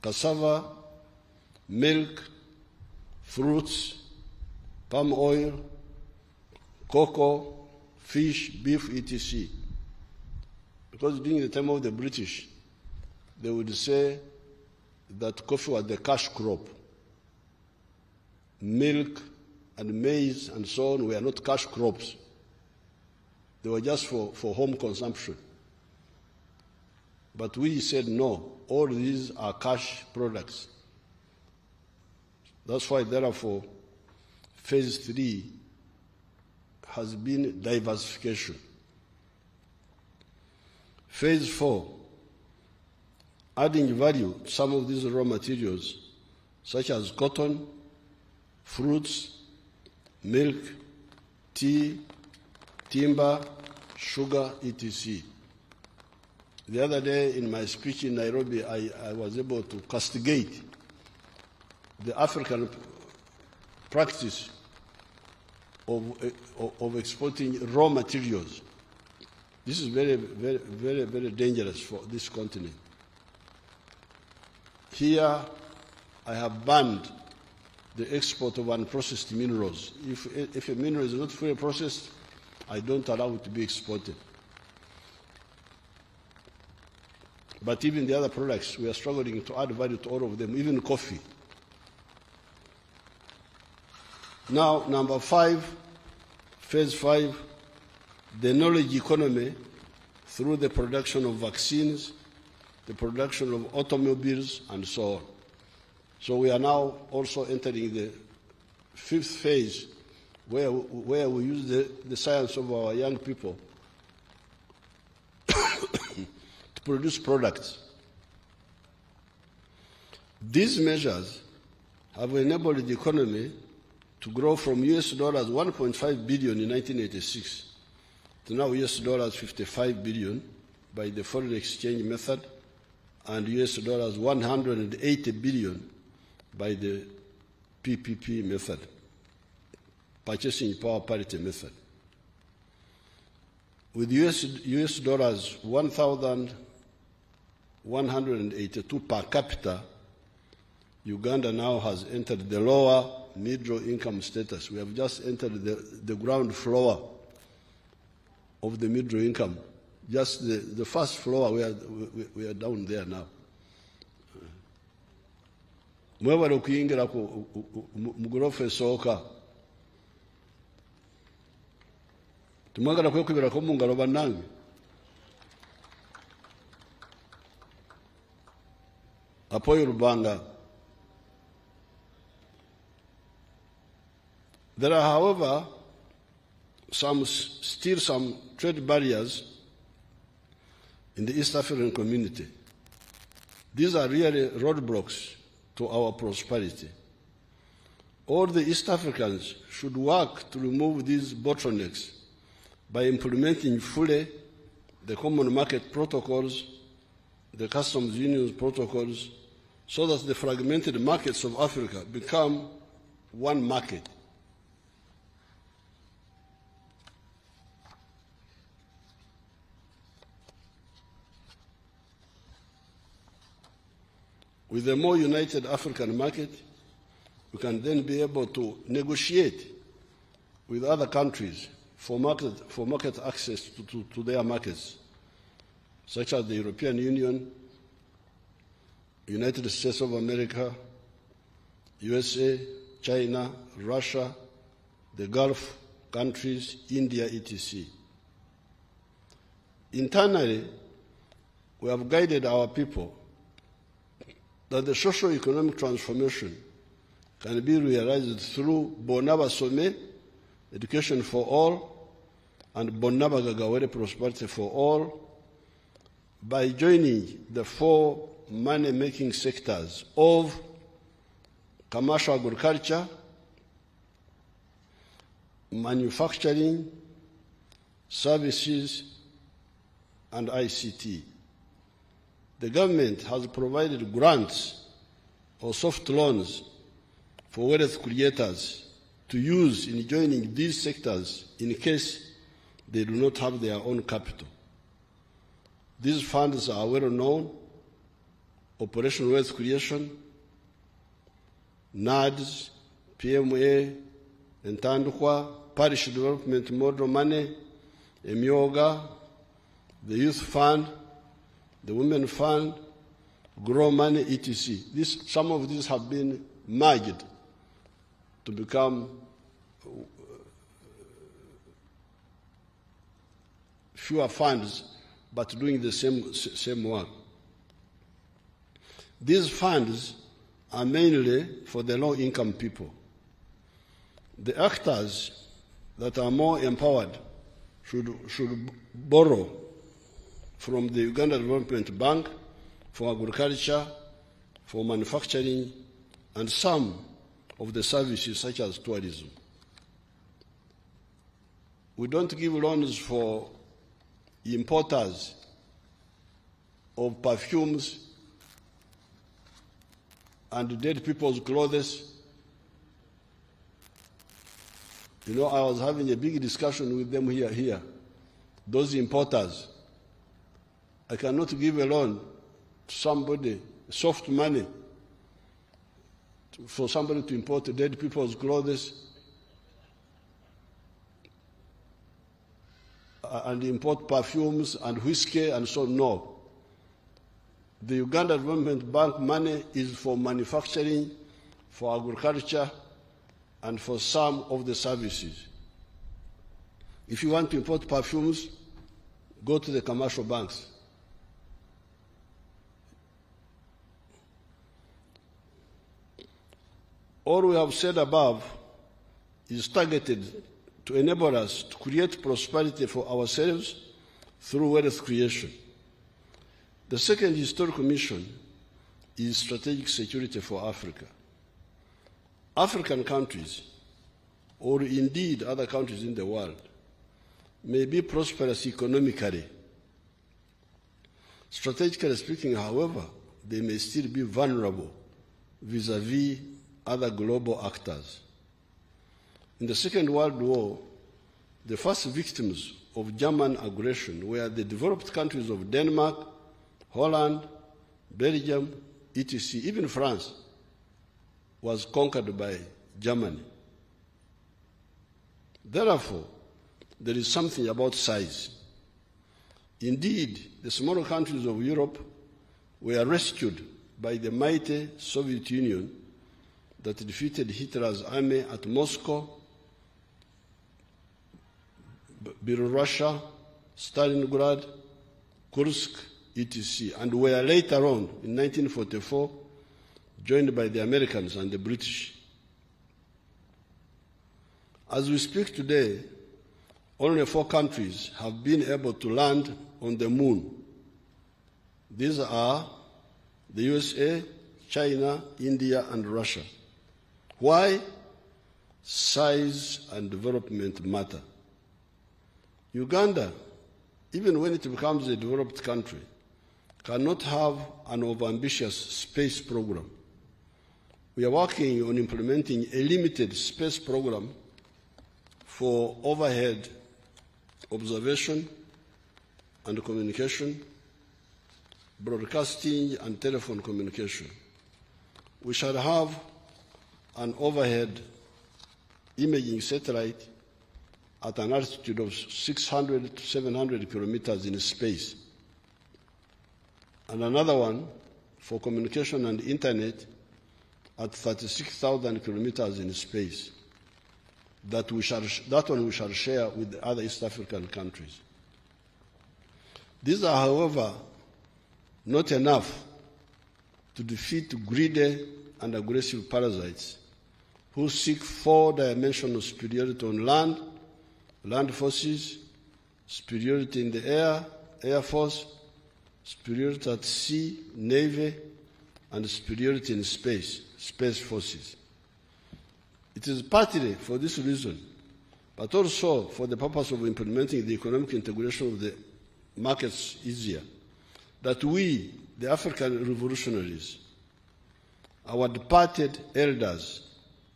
cassava, milk, fruits, palm oil, cocoa, fish, beef, etc. Because during the time of the British, they would say that coffee was the cash crop. Milk and maize and so on were not cash crops. They were just for home consumption. But we said no, all these are cash products. That's why, therefore, phase 3 has been diversification. Phase 4, adding value to some of these raw materials, such as cotton, fruits, milk, tea, timber, sugar, etc. The other day in my speech in Nairobi, I was able to castigate the African practice of exporting raw materials. This is very, very, very, very dangerous for this continent. Here, I have banned the export of unprocessed minerals. If a mineral is not fully processed, I don't allow it to be exported. But even the other products, we are struggling to add value to all of them, even coffee. Now, number 5, phase 5, the knowledge economy through the production of vaccines, the production of automobiles, and so on. So we are now also entering the 5th phase where we use the science of our young people to produce products. These measures have enabled the economy to grow from US dollars 1.5 billion in 1986 to now US dollars 55 billion by the foreign exchange method and US dollars 180 billion by the PPP method, purchasing power parity method. With US dollars 1,182 per capita, Uganda now has entered the lower middle income status. We have just entered the ground floor of the middle income. Just the first floor, we are down there now. Mwebale okuyingira mu gorofa esooka. Tumwagala kwekubirako mu ngalo bannange. Apoyo Rubanga. There are, however, still some trade barriers in the East African community. These are really roadblocks to our prosperity. All the East Africans should work to remove these bottlenecks by implementing fully the common market protocols, the customs union protocols, so that the fragmented markets of Africa become one market. With a more united African market, we can then be able to negotiate with other countries for market access to their markets, such as the European Union, United States of America, USA, China, Russia, the Gulf countries, India, etc. Internally, we have guided our people that the socio-economic transformation can be realized through Bonaba Some, education for all, and Bonaba Gagawere, prosperity for all, by joining the 4 money-making sectors of commercial agriculture, manufacturing, services, and ICT. The government has provided grants or soft loans for wealth creators to use in joining these sectors in case they do not have their own capital. These funds are well known: Operation Wealth Creation, NADS, PMA, Entandukwa, Parish Development Model Money, Emyoga, the Youth Fund, the Women Fund, Grow Money, etc. Some of these have been merged to become fewer funds, but doing the same work. These funds are mainly for the low-income people. The actors that are more empowered should borrow from the Uganda Development Bank for agriculture, for manufacturing, and some of the services such as tourism. We don't give loans for importers of perfumes and dead people's clothes. You know, I was having a big discussion with them here. Those importers, I cannot give a loan to somebody, soft money, for somebody to import dead people's clothes and import perfumes and whiskey and so on. No. The Uganda Development Bank money is for manufacturing, for agriculture, and for some of the services. If you want to import perfumes, go to the commercial banks. All we have said above is targeted to enable us to create prosperity for ourselves through wealth creation. The second historical mission is strategic security for Africa. African countries, or indeed other countries in the world, may be prosperous economically. Strategically speaking, however, they may still be vulnerable vis-à-vis other global actors. In the Second World War, the first victims of German aggression were the developed countries of Denmark, Holland, Belgium, etc. Even France was conquered by Germany. Therefore, there is something about size. Indeed, the smaller countries of Europe were rescued by the mighty Soviet Union that defeated Hitler's army at Moscow, Belorussia, Stalingrad, Kursk, etc., and were later on, in 1944, joined by the Americans and the British. As we speak today, only 4 countries have been able to land on the moon. These are the USA, China, India, and Russia. Why? Size and development matter. Uganda, even when it becomes a developed country, cannot have an overambitious space program. We are working on implementing a limited space program for overhead observation and communication, broadcasting and telephone communication. We shall have an overhead imaging satellite at an altitude of 600 to 700 kilometers in space, and another one for communication and internet at 36,000 kilometers in space. That one we shall share with the other East African countries. These are, however, not enough to defeat greedy and aggressive parasites who seek four-dimensional superiority on land, land forces, superiority in the air, air force, superiority at sea, navy, and superiority in space, space forces. It is partly for this reason, but also for the purpose of implementing the economic integration of the markets easier, that we, the African revolutionaries, our departed elders,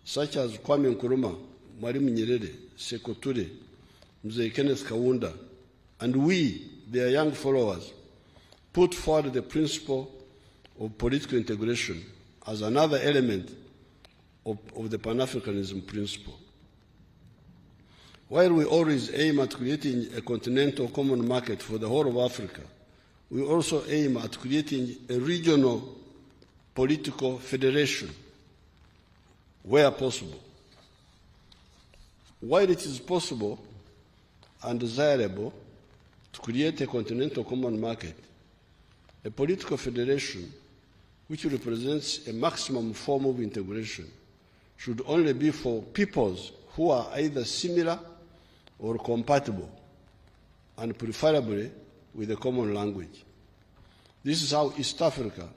such as Kwame Nkrumah, Mwalimu Nyerere, Sekou Toure, Mzee Kenneth Kaunda, and we, their young followers, put forward the principle of political integration as another element of the Pan-Africanism principle. While we always aim at creating a continental common market for the whole of Africa, we also aim at creating a regional political federation where possible. While it is possible and desirable to create a continental common market, a political federation which represents a maximum form of integration should only be for peoples who are either similar or compatible, and preferably with a common language. This is how East Africa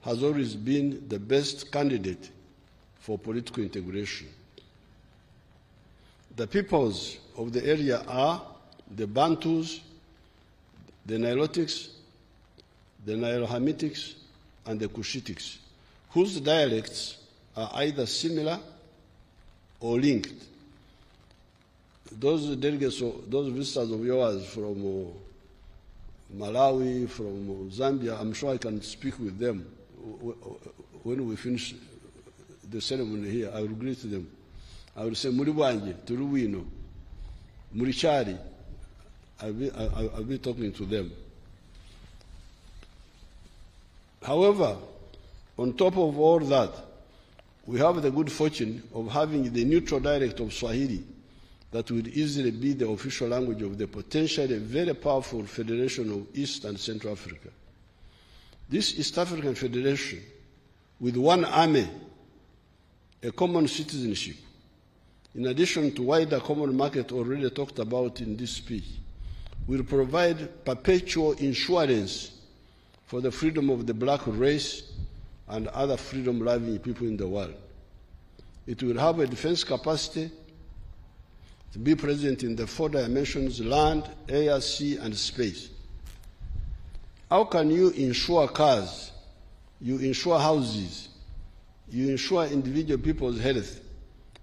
has always been the best candidate for political integration. The peoples of the area are the Bantus, the Nilotics, the Nilo-Hamitics, and the Cushitics, whose dialects are either similar or linked. Those delegates, those visitors of yours from Malawi, from Zambia, I'm sure I can speak with them. When we finish the ceremony here, I will greet them. I will say, Muri bwanje, turi wino, muri chari. I'll be talking to them. However, on top of all that, we have the good fortune of having the neutral dialect of Swahili that would easily be the official language of the potentially very powerful Federation of East and Central Africa. This East African Federation, with one army, a common citizenship, in addition to wider common market already talked about in this speech, will provide perpetual insurance for the freedom of the black race and other freedom-loving people in the world. It will have a defense capacity to be present in the four dimensions: land, air, sea, and space. How can you insure cars, you insure houses, you insure individual people's health,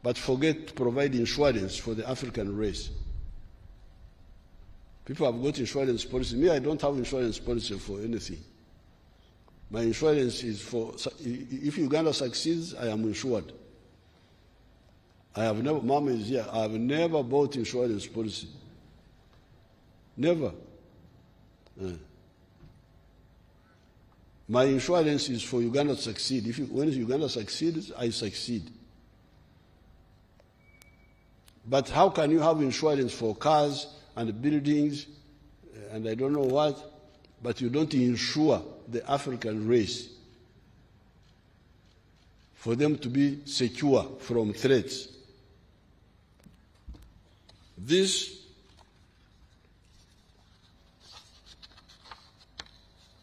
but forget to provide insurance for the African race? People have got insurance policy. Me, I don't have insurance policy for anything. My insurance is for, if Uganda succeeds, I am insured. I have never, Mama is here, I have never bought insurance policy. Never. My insurance is for Uganda to succeed. When Uganda succeeds, I succeed. But how can you have insurance for cars and buildings and I don't know what, but you don't insure the African race for them to be secure from threats? This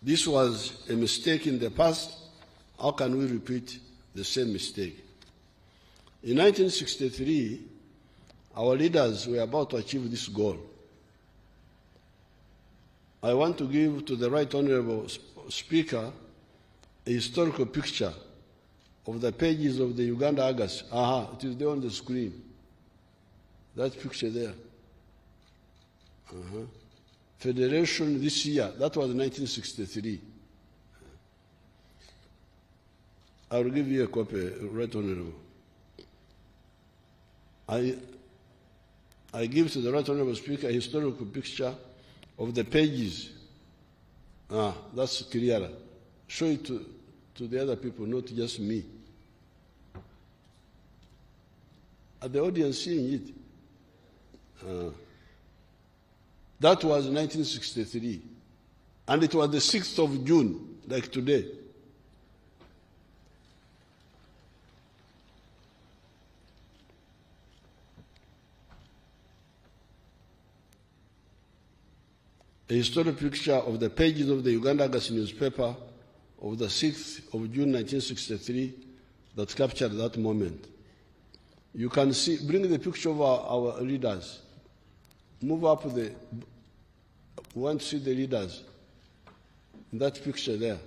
This was a mistake in the past. How can we repeat the same mistake? In 1963, our leaders were about to achieve this goal. I want to give to the Right Honourable Speaker a historical picture of the pages of the Uganda Argus. It is there on the screen. That picture there. Federation this year, that was 1963. I will give you a copy, Right Honourable. I give to the Right Honourable Speaker a historical picture of the pages. That's clearer. Show it to the other people, not just me. Are the audience seeing it? That was 1963. And it was the 6th of June, like today. A historic picture of the pages of the Uganda Argus newspaper of the 6th of June 1963 that captured that moment. You can see, bring the picture of our leaders. Move up we want to see the leaders in that picture there.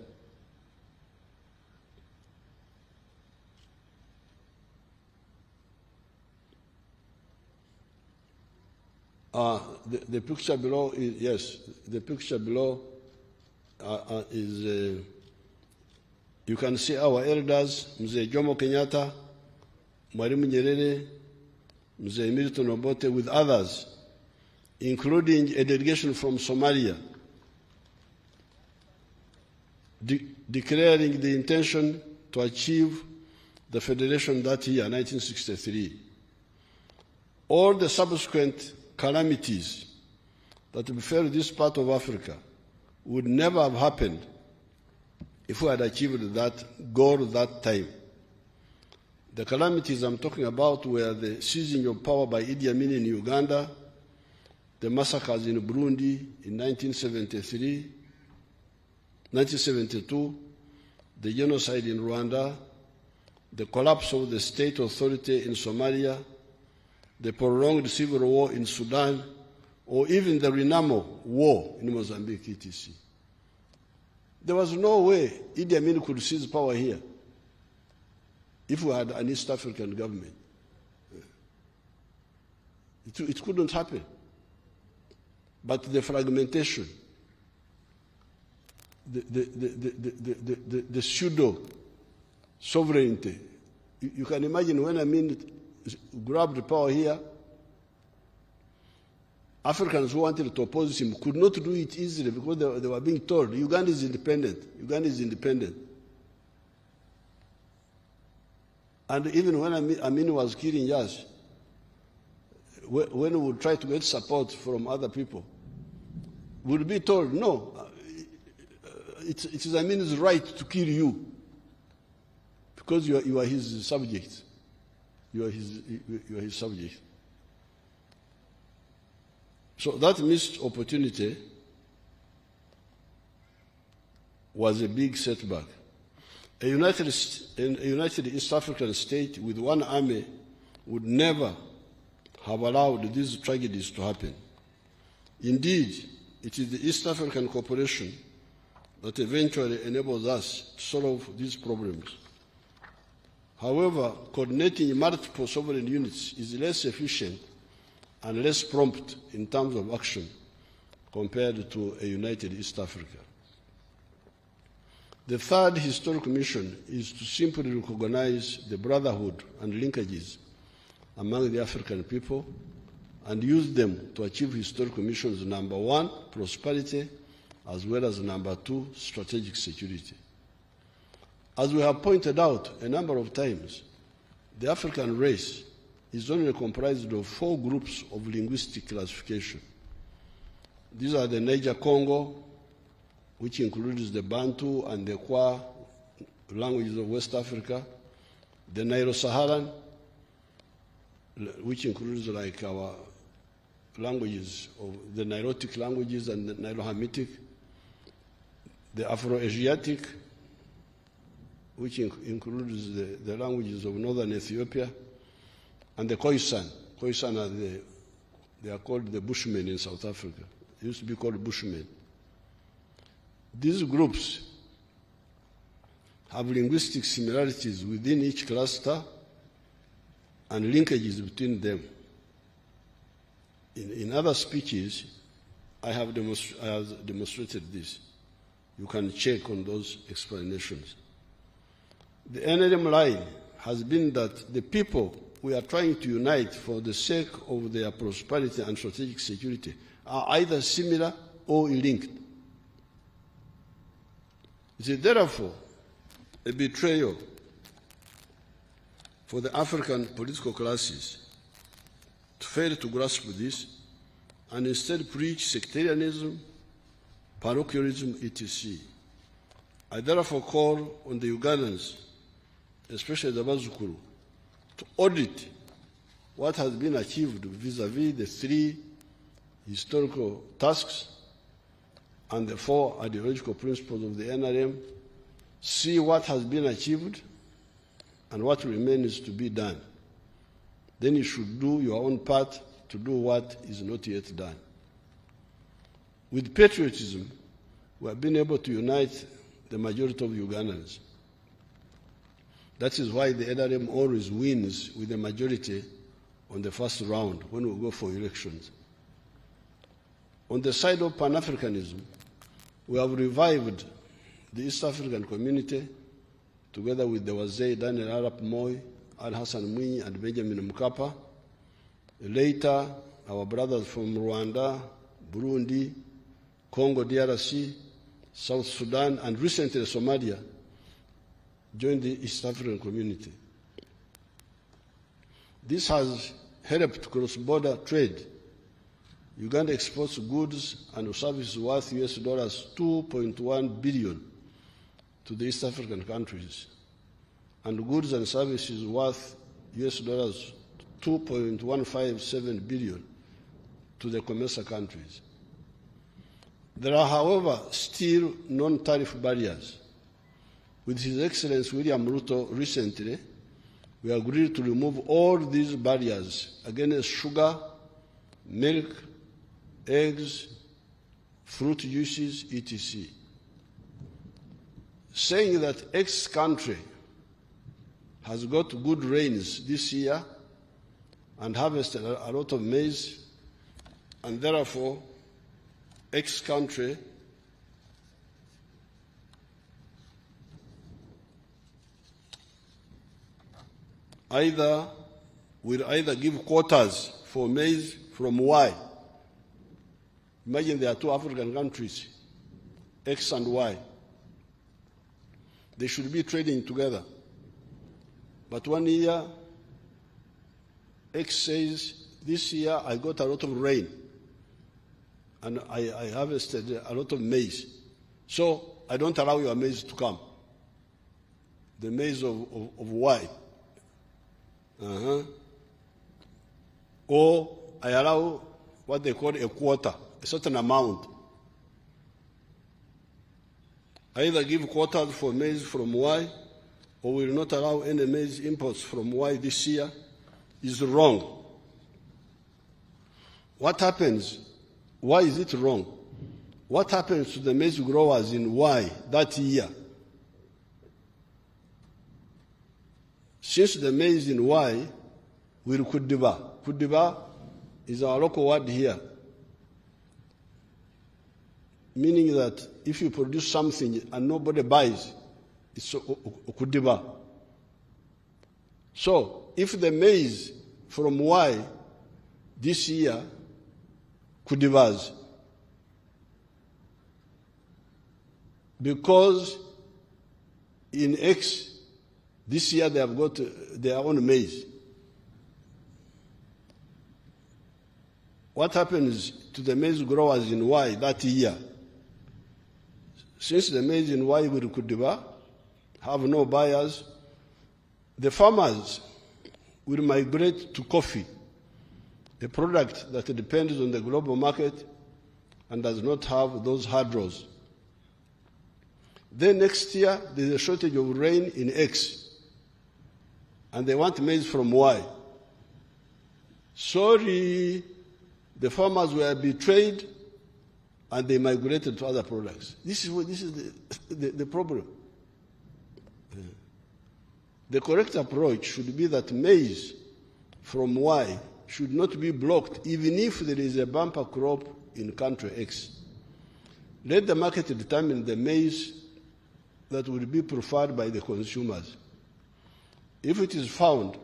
The picture below is, yes, the picture below is, you can see our elders, Mzee Jomo Kenyatta, Mwalimu Nyerere, Mzee Milton Obote, with others, including a delegation from Somalia, declaring the intention to achieve the federation that year, 1963. All the subsequent calamities that befell this part of Africa would never have happened if we had achieved that goal that time. The calamities I'm talking about were the seizing of power by Idi Amin in Uganda, the massacres in Burundi in 1972, the genocide in Rwanda, the collapse of the state authority in Somalia, the prolonged civil war in Sudan, or even the Renamo war in Mozambique, etc. There was no way Idi Amin could seize power here if we had an East African government. It couldn't happen. But the fragmentation, the pseudo-sovereignty, you can imagine when Amin grabbed power here, Africans who wanted to oppose him could not do it easily because they were being told, Uganda is independent, Uganda is independent. And even when Amin was killing us, when we would try to get support from other people, we would be told, no, it is Amin's right to kill you because you are his subject. You are his subject. So that missed opportunity was a big setback. A united East African state with one army would never have allowed these tragedies to happen. Indeed, it is the East African cooperation that eventually enables us to solve these problems. However, coordinating multiple sovereign units is less efficient and less prompt in terms of action compared to a united East Africa. The third historical mission is to simply recognize the brotherhood and linkages among the African people and use them to achieve historical missions, number one, prosperity, as well as number two, strategic security. As we have pointed out a number of times, the African race is only comprised of 4 groups of linguistic classification. These are the Niger-Congo, which includes the Bantu and the Kwa languages of West Africa, the Nilo-Saharan, which includes like our languages of the Nilotic languages and the Nilo-Hamitic, the Afro-Asiatic, which includes the languages of northern Ethiopia, and the Khoisan. Khoisan they are called the Bushmen in South Africa. They used to be called Bushmen. These groups have linguistic similarities within each cluster and linkages between them. In other speeches, I have demonstrated this. You can check on those explanations. The NLM line has been that the people we are trying to unite for the sake of their prosperity and strategic security are either similar or linked. It is therefore a betrayal for the African political classes to fail to grasp this and instead preach sectarianism, parochialism, etc. I therefore call on the Ugandans, especially the Bazukuru, to audit what has been achieved vis-à-vis the 3 historical tasks and the 4 ideological principles of the NRM, see what has been achieved and what remains to be done. Then you should do your own part to do what is not yet done. With patriotism, we have been able to unite the majority of Ugandans. That is why the NRM always wins with a majority on the first round when we go for elections. On the side of Pan-Africanism, we have revived the East African community together with the Wazee Daniel Arap Moi, Al Hassan Mwinyi, and Benjamin Mkapa. Later, our brothers from Rwanda, Burundi, Congo DRC, South Sudan, and recently Somalia joined the East African community. This has helped cross-border trade. Uganda exports goods and services worth US dollars 2.1 billion to the East African countries, and goods and services worth US dollars 2.157 billion to the COMESA countries. There are, however, still non-tariff barriers. With His Excellency William Ruto recently, we agreed to remove all these barriers against sugar, milk, eggs, fruit juices, etc. Saying that X country has got good rains this year and harvested a lot of maize, and therefore X country will either give quotas for maize from Y. Imagine there are 2 African countries, X and Y. They should be trading together. But one year, X says, this year I got a lot of rain and I harvested a lot of maize. So I don't allow your maize to come. The maize of Y. Or I allow what they call a quota, a certain amount. Either give quotas for maize from Y, or will not allow any maize imports from Y this year, is wrong. What happens? Why is it wrong? What happens to the maize growers in Y that year? Since the maize in Y will kudiba. Kudiba is our local word here, meaning that if you produce something and nobody buys, it's kudiba. So if the maize from Y this year kudibas, because in X this year they have got their own maize. What happens to the maize growers in Y that year? Since the maize in Y will Kudiba have no buyers, the farmers will migrate to coffee, a product that depends on the global market and does not have those hurdles. Then next year, there's a shortage of rain in X. And they want maize from Y. Sorry, the farmers were betrayed and they migrated to other products. This is the problem. The correct approach should be that maize from Y should not be blocked, even if there is a bumper crop in country X. Let the market determine the maize that will be preferred by the consumers. If it is found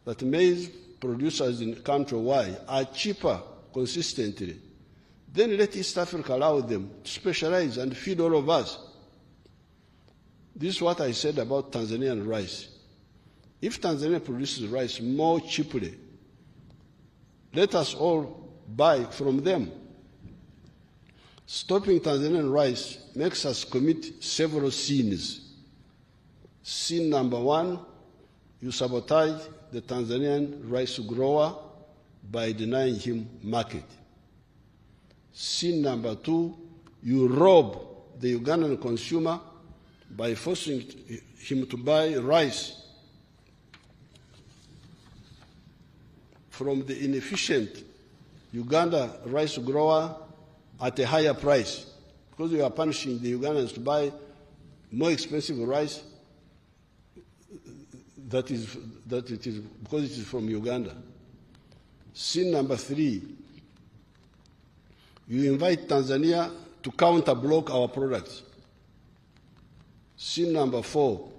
that maize producers in country Y are cheaper consistently, then let East Africa allow them to specialize and feed all of us. This is what I said about Tanzanian rice. If Tanzania produces rice more cheaply, let us all buy from them. Stopping Tanzanian rice makes us commit several sins. Sin number one, you sabotage the Tanzanian rice grower by denying him market. Sin number two, you rob the Ugandan consumer by forcing him to buy rice from the inefficient Uganda rice grower at a higher price, because you are punishing the Ugandans to buy more expensive rice that it is because it is from Uganda. Sin number three, you invite Tanzania to counter-block our products. Sin number four,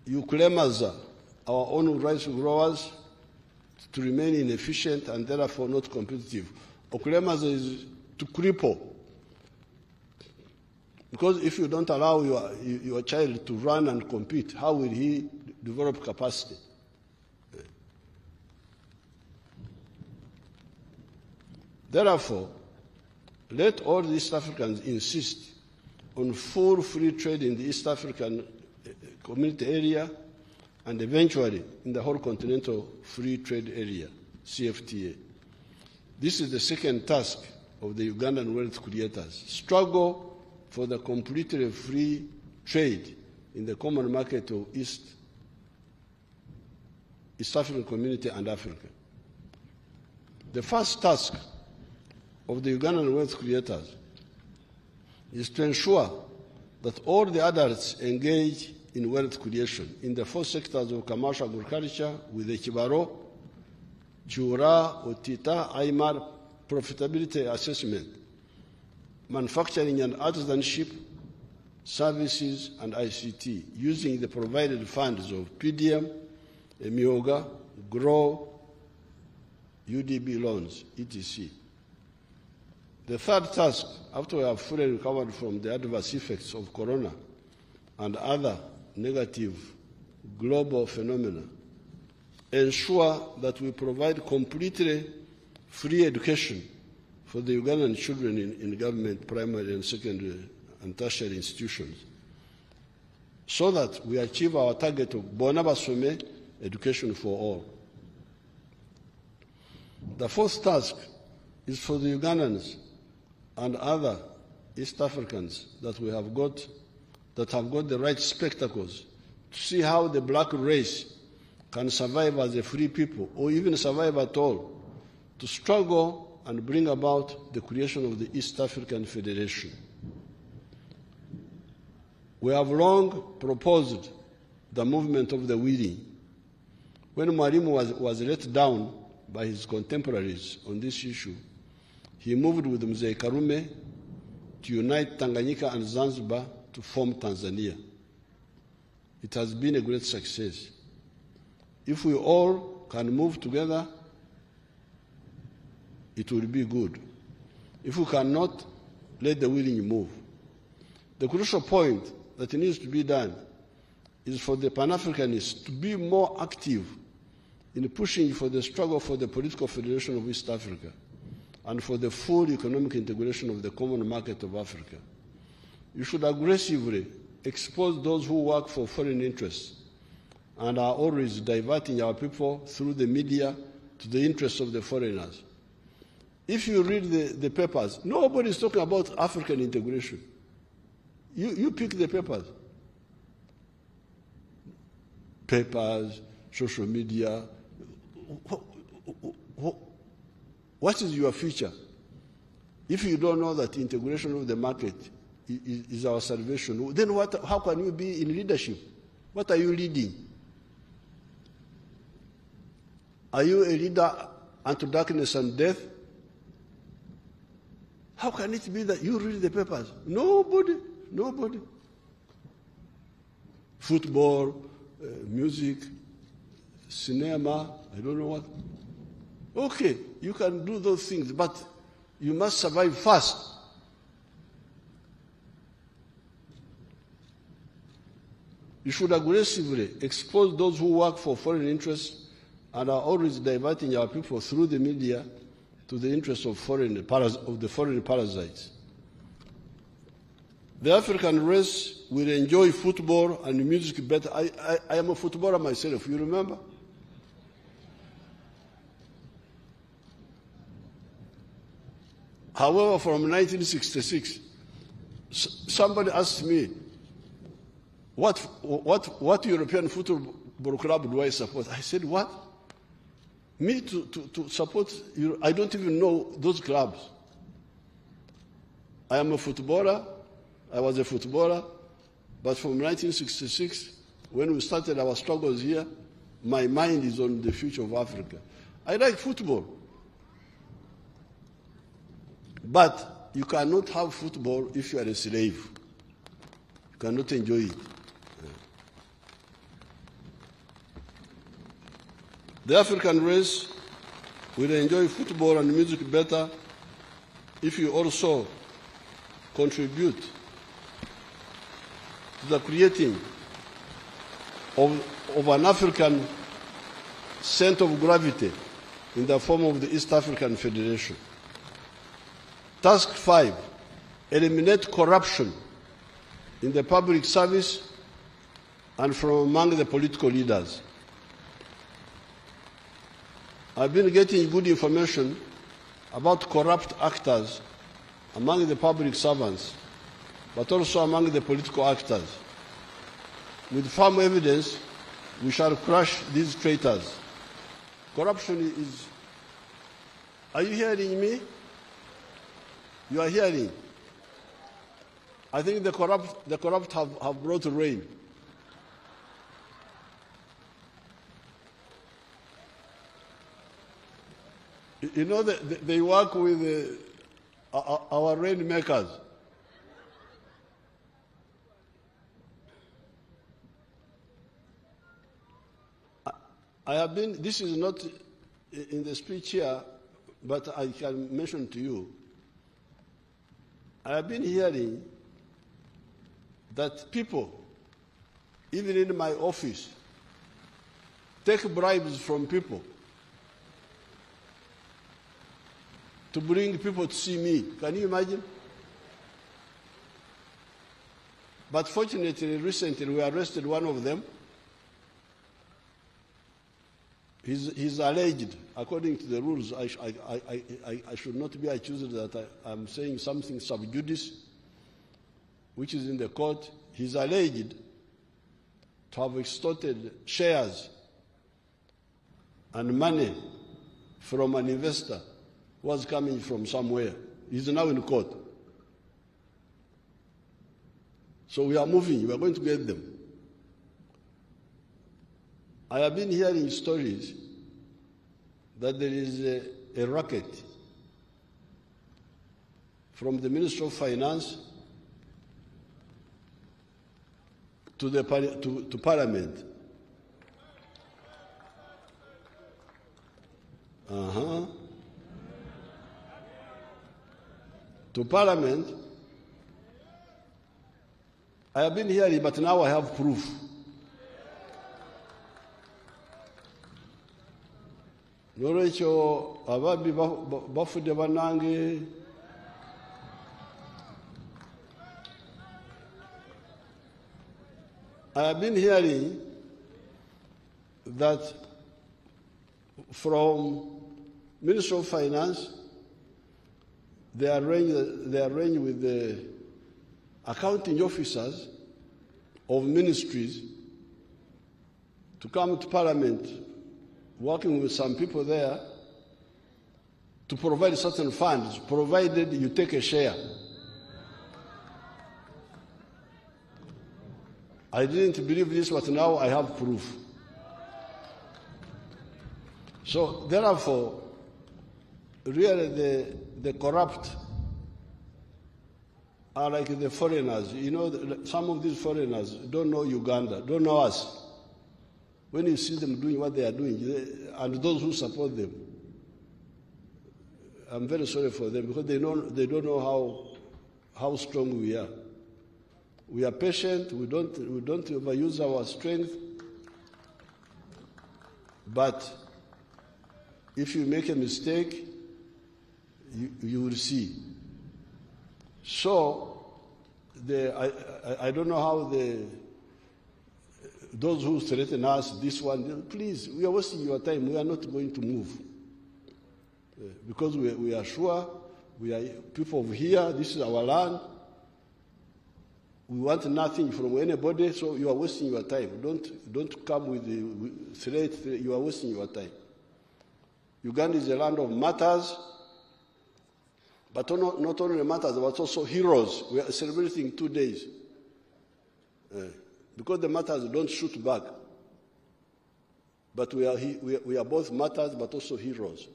you claim as our own rice growers to remain inefficient and therefore not competitive. Okulemaza is to cripple. Because if you don't allow your child to run and compete, how will he develop capacity? Therefore, let all the East Africans insist on full free trade in the East African Community area and eventually in the whole continental free trade area, CFTA. This is the second task of the Ugandan wealth creators. Struggle for the completely free trade in the common market of East African Community and Africa. The first task of the Ugandan wealth creators is to ensure that all the adults engage in wealth creation in the four sectors of commercial agriculture with the Kibaro, Chura, Otita, Aymar, profitability assessment, manufacturing and artisanship, services, and ICT, using the provided funds of PDM, Emioga, GROW, UDB loans, etc. The third task, after we have fully recovered from the adverse effects of corona and other negative global phenomena, ensure that we provide completely free education for the Ugandan children in government primary and secondary and tertiary institutions, so that we achieve our target of Bona Basome, education for all. The fourth task is for the Ugandans and other East Africans that have got the right spectacles to see how the black race can survive as a free people, or even survive at all, to struggle and bring about the creation of the East African Federation. We have long proposed the movement of the willing. When Mwalimu was let down by his contemporaries on this issue, he moved with Mzee Karume to unite Tanganyika and Zanzibar to form Tanzania. It has been a great success. If we all can move together, it will be good. If we cannot, let the willing move. The crucial point that needs to be done is for the Pan-Africanists to be more active in pushing for the struggle for the political federation of East Africa and for the full economic integration of the common market of Africa. You should aggressively expose those who work for foreign interests and are always diverting our people through the media to the interests of the foreigners. If you read the papers, nobody is talking about African integration. You pick the papers. Papers, social media. What is your future? If you don't know that integration of the market is our salvation, then how can you be in leadership? What are you leading? Are you a leader unto darkness and death? How can it be that you read the papers? Nobody. Football, music, cinema, I don't know what. Okay, you can do those things, but you must survive first. You should aggressively expose those who work for foreign interests and are always diverting our people through the media to the interests of the foreign parasites. The African race will enjoy football and music better. I am a footballer myself, you remember? However, from 1966, somebody asked me, what European football club do I support? I said, what? Me to support, I don't even know those clubs. I am a footballer, I was a footballer, but from 1966, when we started our struggles here, my mind is on the future of Africa. I like football. But you cannot have football if you are a slave. You cannot enjoy it. The African race will enjoy football and music better if you also contribute to the creating of an African center of gravity in the form of the East African Federation. Task 5, eliminate corruption in the public service and from among the political leaders. I've been getting good information about corrupt actors among the public servants, but also among the political actors. With firm evidence, we shall crush these traitors. Corruption is... Are you hearing me? You are hearing. I think the corrupt have brought rain. You know, they work with our rainmakers. I have been, this is not in the speech here, but I can mention to you. I have been hearing that people, even in my office, take bribes from people to bring people to see me. Can you imagine? But fortunately, recently we arrested one of them. He's alleged, according to the rules, I should not be accused that I'm saying something sub judice, which is in the court. He's alleged to have extorted shares and money from an investor who was coming from somewhere. He's now in court. So we are moving. We are going to get them. I have been hearing stories that there is a racket from the Minister of Finance to Parliament. To Parliament. I have been hearing, but now I have proof. Norecho ababi bafude banange I have been hearing that from Minister of Finance they arrange with accounting officers of ministries to come to Parliament, working with some people there, to provide certain funds, provided you take a share. I didn't believe this, but now I have proof. So, therefore, really the corrupt are like the foreigners. You know, some of these foreigners don't know Uganda, don't know us. When you see them doing what they are doing, and those who support them, I'm very sorry for them, because they don't know how strong we are. We are patient. We don't overuse our strength. But if you make a mistake, you will see. So I don't know how those who threaten us, this one, please, we are wasting your time. We are not going to move. Because we are sure, we are people of here, this is our land. We want nothing from anybody, so you are wasting your time. Don't come with the threat. You are wasting your time. Uganda is a land of martyrs, but not only martyrs, but also heroes. We are celebrating 2 days. Because the martyrs don't shoot back. But we are both martyrs, but also heroes.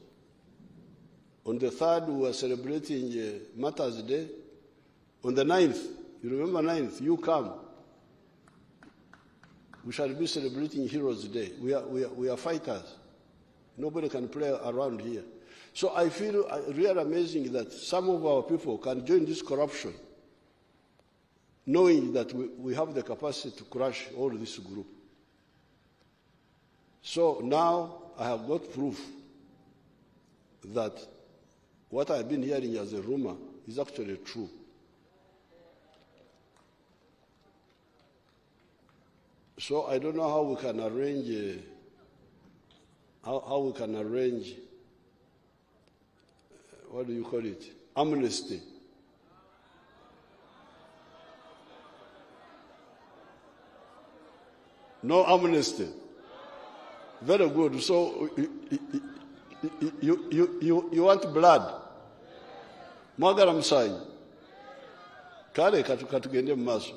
On the 3rd, we are celebrating Martyrs' Day. On the 9th, you remember 9th, you come. We shall be celebrating Heroes' Day. We are fighters. Nobody can play around here. So I feel really amazing that some of our people can join this corruption, knowing that we have the capacity to crush all this group. So now I have got proof that what I've been hearing as a rumor is actually true. So I don't know how we can arrange, what do you call it? Amnesty. No amnesty. Very good. So you want blood? Mwagala musanyi. Kale katugende mu maaso.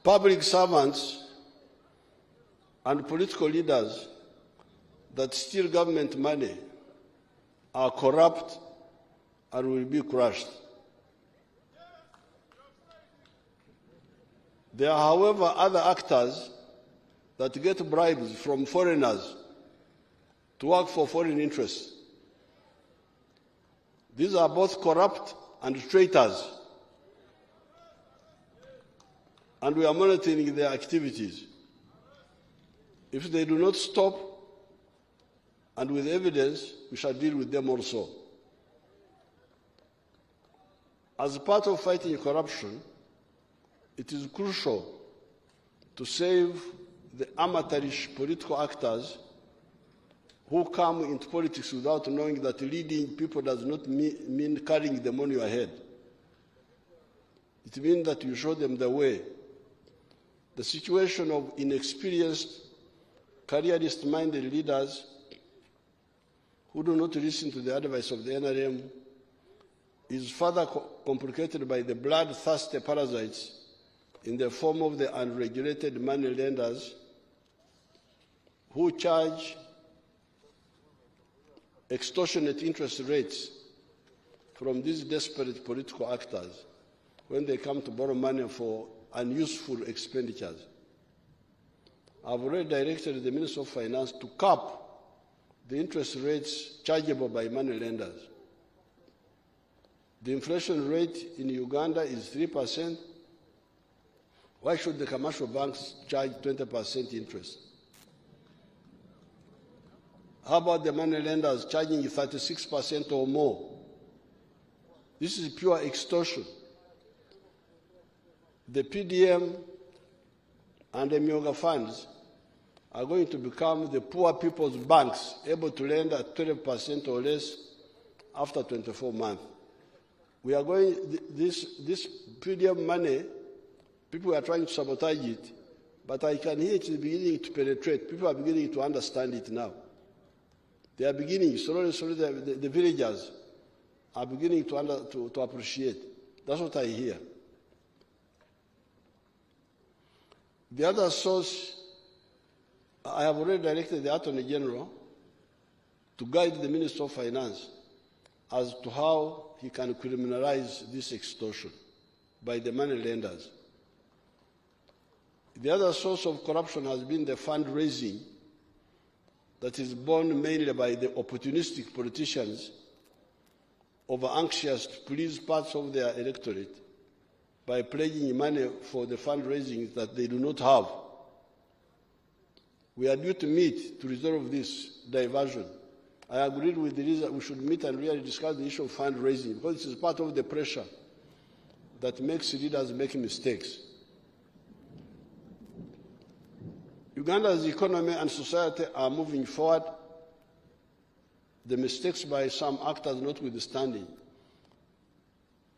Public servants and political leaders that steal government money are corrupt and will be crushed. There are, however, other actors that get bribes from foreigners to work for foreign interests. These are both corrupt and traitors, and we are monitoring their activities. If they do not stop, and with evidence, we shall deal with them also. As part of fighting corruption, it is crucial to save the amateurish political actors who come into politics without knowing that leading people does not mean carrying them on your head. It means that you show them the way. The situation of inexperienced, careerist-minded leaders who do not listen to the advice of the NRM is further complicated by the bloodthirsty parasites in the form of the unregulated money lenders who charge extortionate interest rates from these desperate political actors when they come to borrow money for unuseful expenditures. I've already directed the Minister of Finance to cap the interest rates chargeable by money lenders. The inflation rate in Uganda is 3%. Why should the commercial banks charge 20% interest? How about the money lenders charging 36% or more? This is pure extortion. The PDM and the Myoga funds are going to become the poor people's banks, able to lend at 12% or less after 24 months. We are going, this PDM money, people are trying to sabotage it, but I can hear it beginning to penetrate. People are beginning to understand it now. They are beginning, slowly, the villagers are beginning to appreciate. That's what I hear. The other source, I have already directed the Attorney General to guide the Minister of Finance as to how he can criminalize this extortion by the money lenders. The other source of corruption has been the fundraising that is borne mainly by the opportunistic politicians over-anxious to please parts of their electorate by pledging money for the fundraising that they do not have. We are due to meet to resolve this diversion. I agreed with the reason we should meet and really discuss the issue of fundraising, because this is part of the pressure that makes leaders make mistakes. Uganda's economy and society are moving forward, the mistakes by some actors notwithstanding.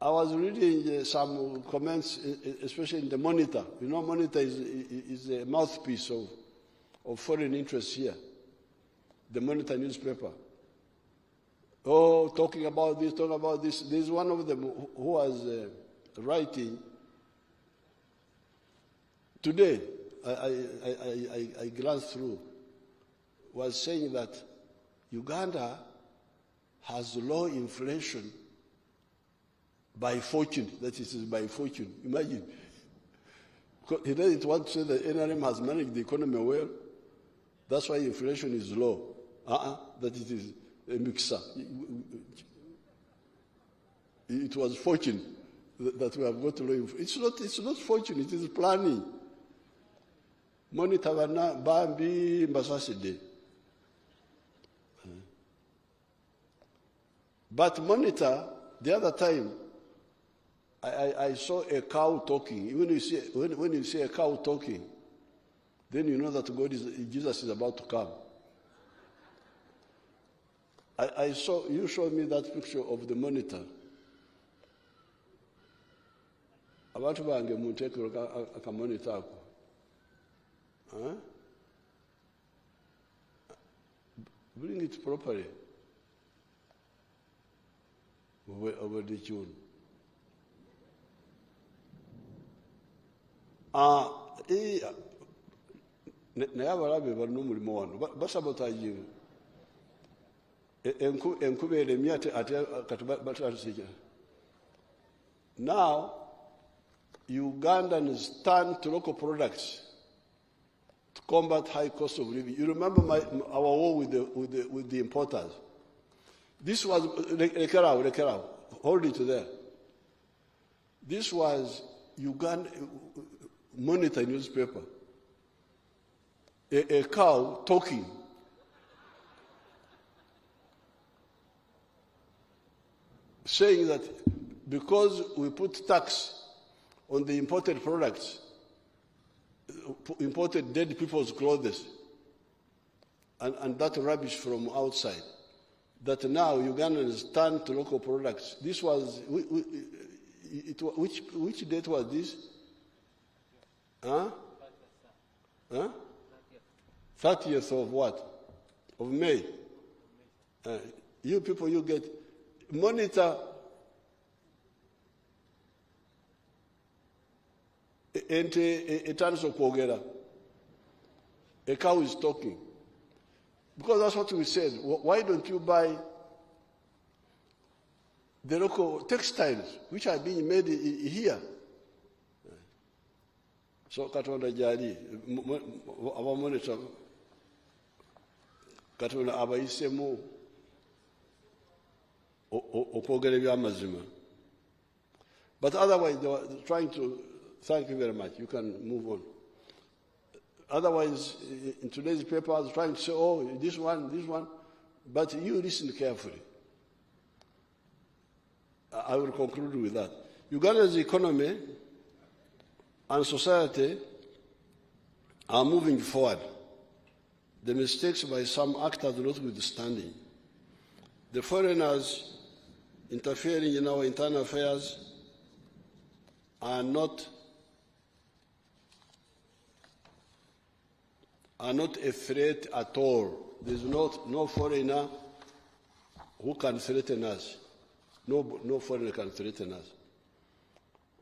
I was reading some comments, especially in the Monitor. You know, Monitor is a mouthpiece of foreign interests here, the Monitor newspaper. Oh, talking about this, talking about this. There's one of them who was writing today. I glanced through, was saying that Uganda has low inflation by fortune. That is by fortune. Imagine. He doesn't want to say that NRM has managed the economy well. That's why inflation is low. That it is a mixer. It was fortune that we have got low inflation. It's not fortune, it is planning. Monitor Bambi Mbasaside. But Monitor, the other time, I saw a cow talking. When you see a cow talking, then you know that Jesus is about to come. You showed me that picture of the Monitor. Abantu bange muntekero akamonitor ako. Bring it properly. Over the tune. Naye abalabe balina omulimo wano basabotage enkuba eremye ate kati batusika. Now Ugandans turn to local products to combat high cost of living. You remember our war with the importers. This was Rekerau, hold it there. This was Uganda Monitor newspaper. A cow talking. Saying that because we put tax on the imported products, imported dead people's clothes, and that rubbish from outside, that now Ugandans turn to local products. This was, which date was this? 30th of what? Of May. You people, you get Monitor. Ente turns okwogera. A cow is talking. Because that's what we said. Why don't you buy the local textiles which are being made here? So Katonda jali aba Monitor Katonda abayisemu okwogera ebyamazima. But otherwise they were trying to. Thank you very much. You can move on. Otherwise, in today's paper, I was trying to say, oh, this one. But you listen carefully. I will conclude with that. Uganda's economy and society are moving forward, the mistakes by some actors notwithstanding, the foreigners interfering in our internal affairs are not a threat at all. There is no foreigner who can threaten us. No foreigner can threaten us.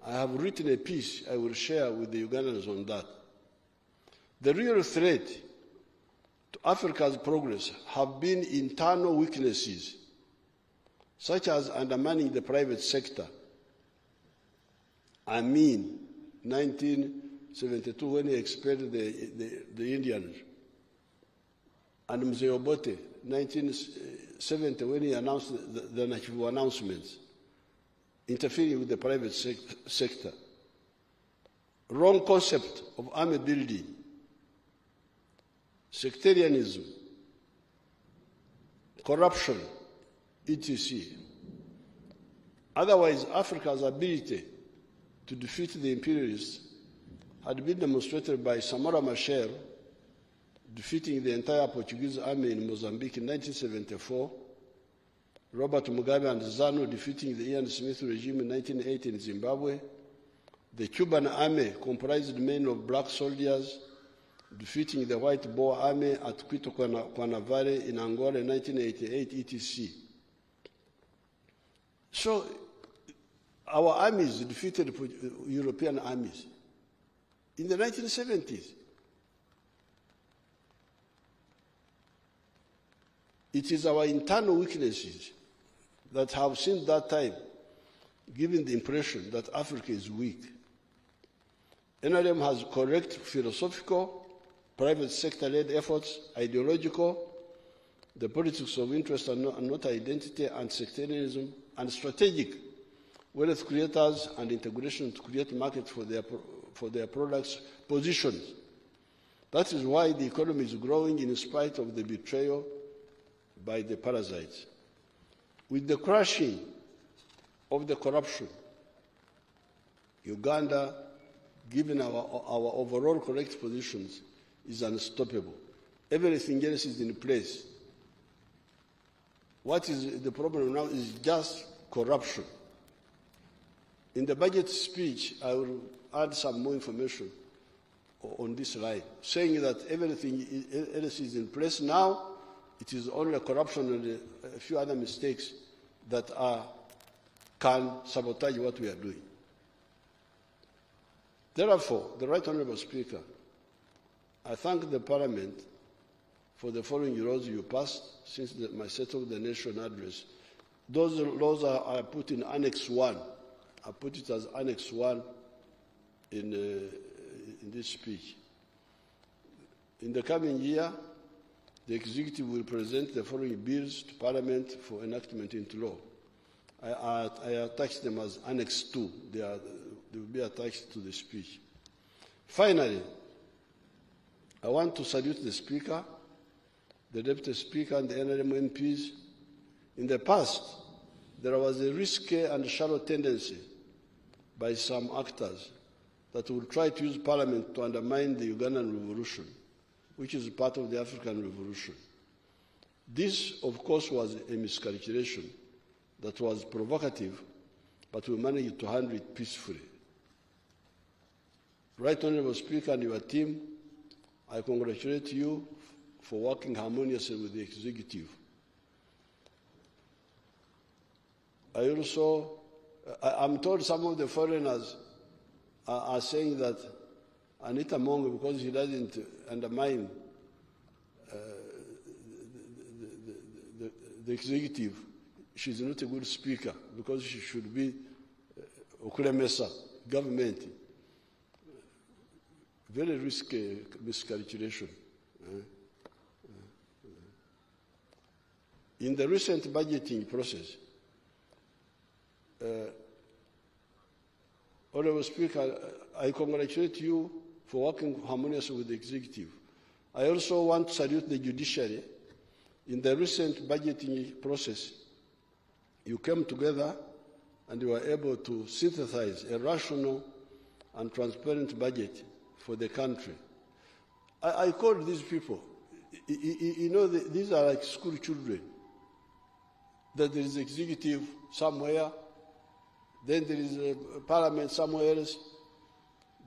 I have written a piece I will share with the Ugandans on that. The real threat to Africa's progress have been internal weaknesses, such as undermining the private sector. I mean, 1972 when he expelled the Indians, and Mzee Obote, 1970 when he announced the Nachivu announcements, interfering with the private sector. Wrong concept of army building, sectarianism, corruption, etc. Otherwise, Africa's ability to defeat the imperialists had been demonstrated by Samora Machel defeating the entire Portuguese army in Mozambique in 1974, Robert Mugabe and ZANU defeating the Ian Smith regime in 1980 in Zimbabwe, the Cuban army comprised mainly of black soldiers defeating the White Boer army at Quito Cuanavare in Angola in 1988, etc. So our armies defeated European armies in the 1970s. It is our internal weaknesses that have since that time given the impression that Africa is weak. NRM has correct philosophical, private sector-led efforts, ideological, the politics of interest and not identity, and sectarianism, and strategic wealth creators and integration to create markets for their products positions. That is why the economy is growing in spite of the betrayal by the parasites. With the crushing of the corruption, Uganda, given our overall correct positions, is unstoppable. Everything else is in place. What is the problem now is just corruption. In the budget speech, I will add some more information on this line, saying that everything else is in place now. It is only corruption and a few other mistakes that can sabotage what we are doing. Therefore, the Right Honourable Speaker, I thank the Parliament for the following laws you passed since my State of the Nation address. Those laws are put in Annex 1. I put it as Annex 1 in this speech. In the coming year, the Executive will present the following bills to Parliament for enactment into law. I attached them as Annex 2. They will be attached to the speech. Finally, I want to salute the Speaker, the Deputy Speaker, and the NRM MPs. In the past, there was a risky and shallow tendency by some actors that would try to use Parliament to undermine the Ugandan revolution, which is part of the African Revolution. This, of course, was a miscalculation that was provocative, but we managed to handle it peacefully. Right Honourable Speaker and your team, I congratulate you for working harmoniously with the Executive. I'm told some of the foreigners are saying that Anita Mongo, because he doesn't undermine the Executive, she's not a good speaker because she should be Okulemesa, government. Very risky miscalculation. In the recent budgeting process, Honourable Speaker, I congratulate you for working harmoniously with the Executive. I also want to salute the judiciary. In the recent budgeting process, you came together and you were able to synthesize a rational and transparent budget for the country. I called these people. You know, these are like school children. That there is executive somewhere, then there is a parliament somewhere else,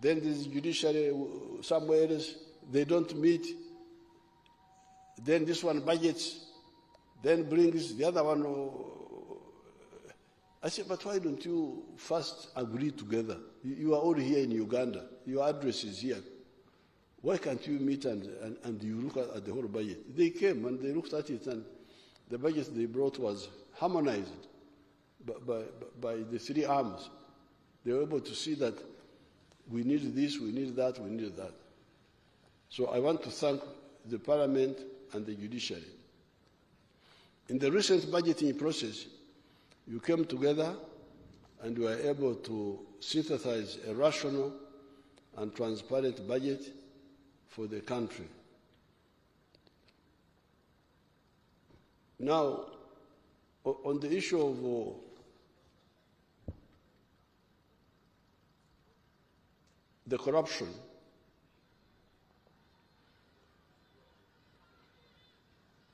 then there is judiciary somewhere else. They don't meet. Then this one budgets, then brings the other one. I said, but why don't you first agree together? You are all here in Uganda. Your address is here. Why can't you meet and you look at the whole budget? They came and they looked at it, and the budget they brought was harmonized by the three arms. They were able to see that we need this, we need that, we need that. So I want to thank the Parliament and the judiciary. In the recent budgeting process, you came together and were able to synthesize a rational and transparent budget for the country. Now, on the issue of the corruption,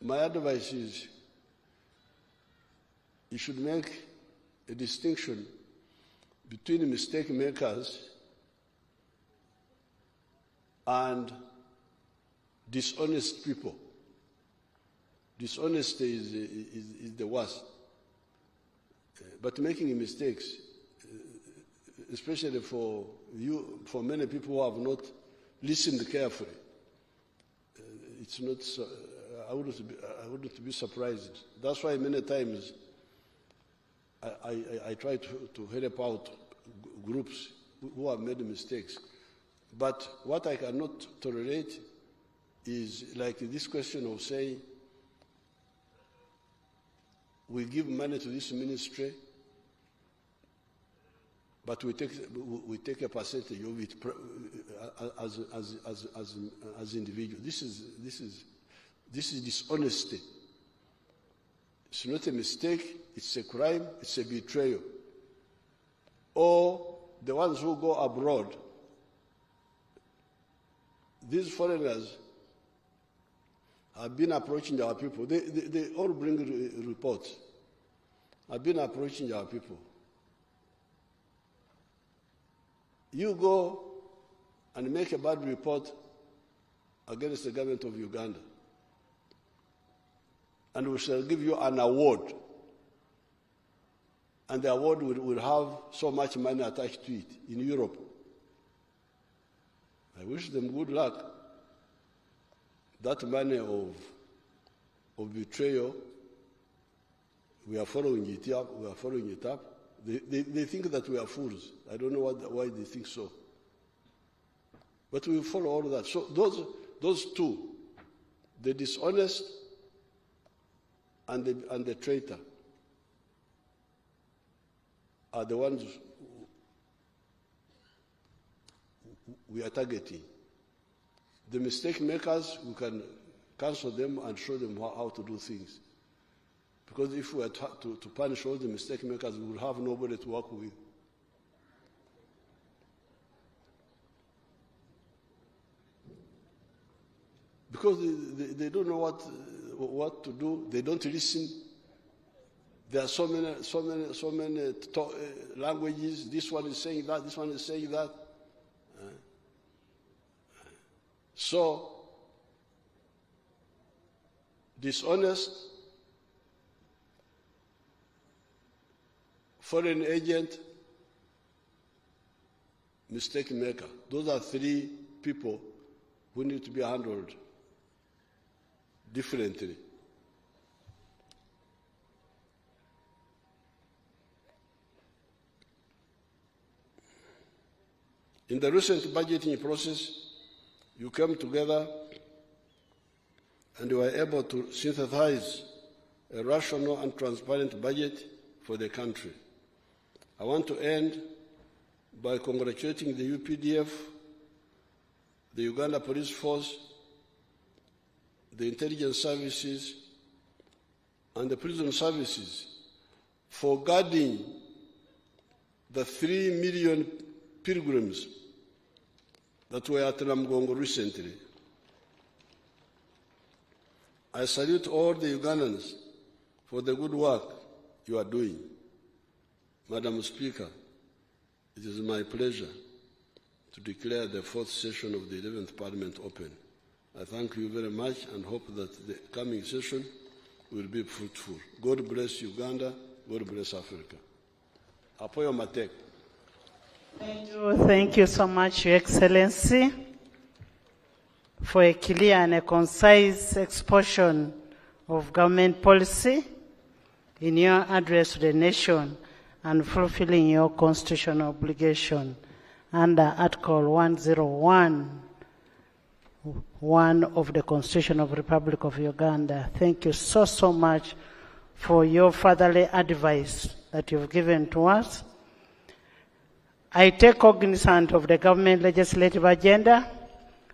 my advice is you should make a distinction between mistake makers and dishonest people. Dishonesty is the worst. But making mistakes, especially for many people who have not listened carefully, it's not. I wouldn't be surprised. That's why many times I try to help out groups who have made mistakes. But what I cannot tolerate is like this question of saying, we give money to this ministry, but we take a percentage of it as individuals. This is dishonesty. It's not a mistake. It's a crime. It's a betrayal. Or the ones who go abroad. These foreigners have been approaching our people. They all bring reports. Have been approaching our people. You go and make a bad report against the government of Uganda, and we shall give you an award. And the award will have so much money attached to it in Europe. I wish them good luck. That money of betrayal, we are following it up. We are following it up. They think that we are fools. I don't know why they think so. But we follow all of that. So those two, the dishonest and the traitor, are the ones we are targeting. The mistake makers, we can cancel them and show them how to do things. Because if we were to punish all the mistake makers, we would have nobody to work with. Because they don't know what to do. They don't listen. There are so many languages. This one is saying that. This one is saying that. So, dishonest, foreign agent, mistake maker. Those are three people who need to be handled differently. In the recent budgeting process, you came together and you were able to synthesize a rational and transparent budget for the country. I want to end by congratulating the UPDF, the Uganda Police Force, the intelligence services, and the prison services for guarding the 3 million pilgrims that were at Namgongo recently. I salute all the Ugandans for the good work you are doing. Madam Speaker, it is my pleasure to declare the fourth session of the 11th Parliament open. I thank you very much and hope that the coming session will be fruitful. God bless Uganda. God bless Africa. Apoyo Matek. Thank you so much, Your Excellency, for a clear and a concise exposition of government policy in your address to the nation and fulfilling your constitutional obligation under Article 101 of the Constitution of the Republic of Uganda. Thank you so much for your fatherly advice that you've given to us. I take cognizance of the government legislative agenda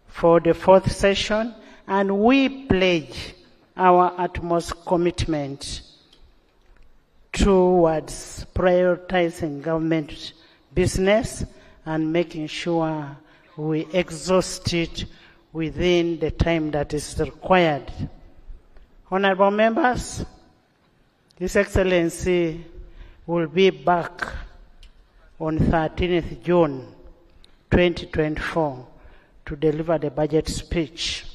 for the fourth session, and we pledge our utmost commitment towards prioritizing government business and making sure we exhaust it within the time that is required. Honorable members, His Excellency will be back on 13th June 2024 to deliver the budget speech.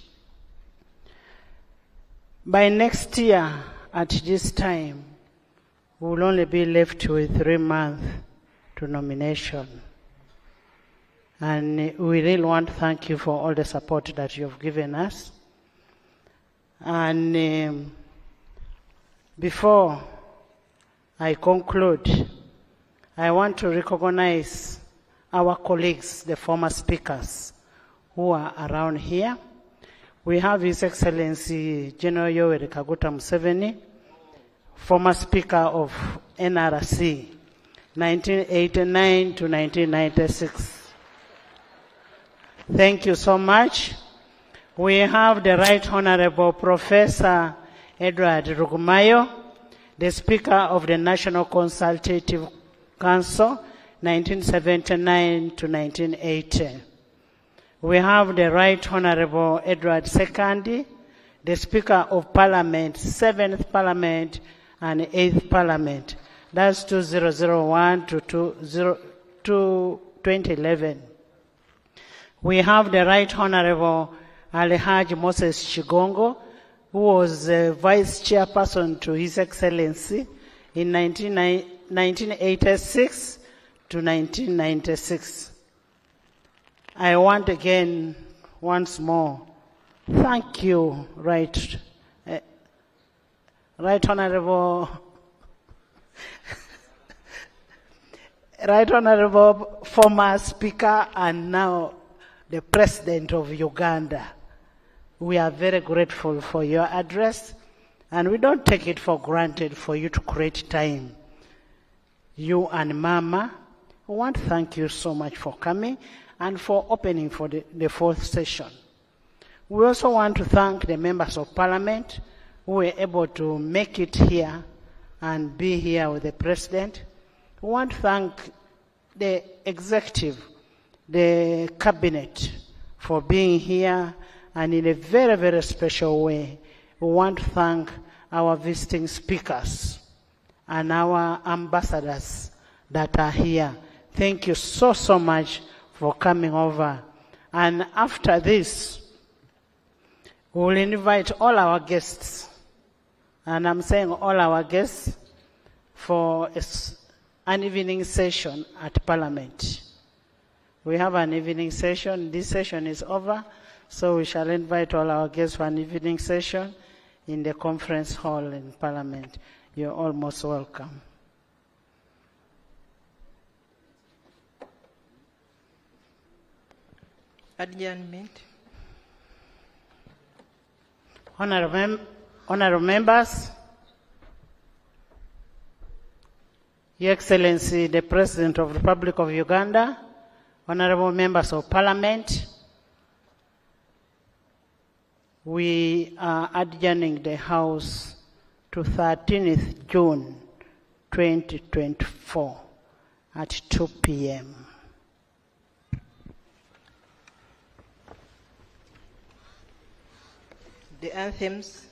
By next year, at this time, we will only be left with 3 months to nomination. And we really want to thank you for all the support that you have given us. And before I conclude, I want to recognize our colleagues, the former speakers, who are around here. We have His Excellency General H.E Y.K Museveni, former Speaker of NRC, 1989 to 1996. Thank you so much. We have the Right Honorable Professor Edward Rugumayo, the Speaker of the National Consultative Council, 1979 to 1980. We have the Right Honorable Edward Sekandi, the Speaker of Parliament, 7th Parliament and 8th Parliament. That's 2001 to 2011. We have the Right Honorable H.E Y.K Museveni, who was Vice Chairperson to His Excellency in 1986 to 1996. I want again, once more, thank you, Right Honorable former Speaker and now the President of Uganda. We are very grateful for your address, and we don't take it for granted for you to create time. You and Mama, we want to thank you so much for coming and for opening for the fourth session. We also want to thank the members of Parliament who were able to make it here and be here with the President. We want to thank the executive, the cabinet, for being here, and in a very, very special way, we want to thank our visiting speakers and our ambassadors that are here. Thank you so much for coming over. And after this, we will invite all our guests, and I'm saying all our guests, for an evening session at Parliament. We have an evening session. This session is over, so we shall invite all our guests for an evening session in the conference hall in Parliament. You're all most welcome. Adjournment. Honorable members, Your Excellency, the President of the Republic of Uganda, honorable members of Parliament, we are adjourning the House to 13th June 2024 at 2 p.m. The anthems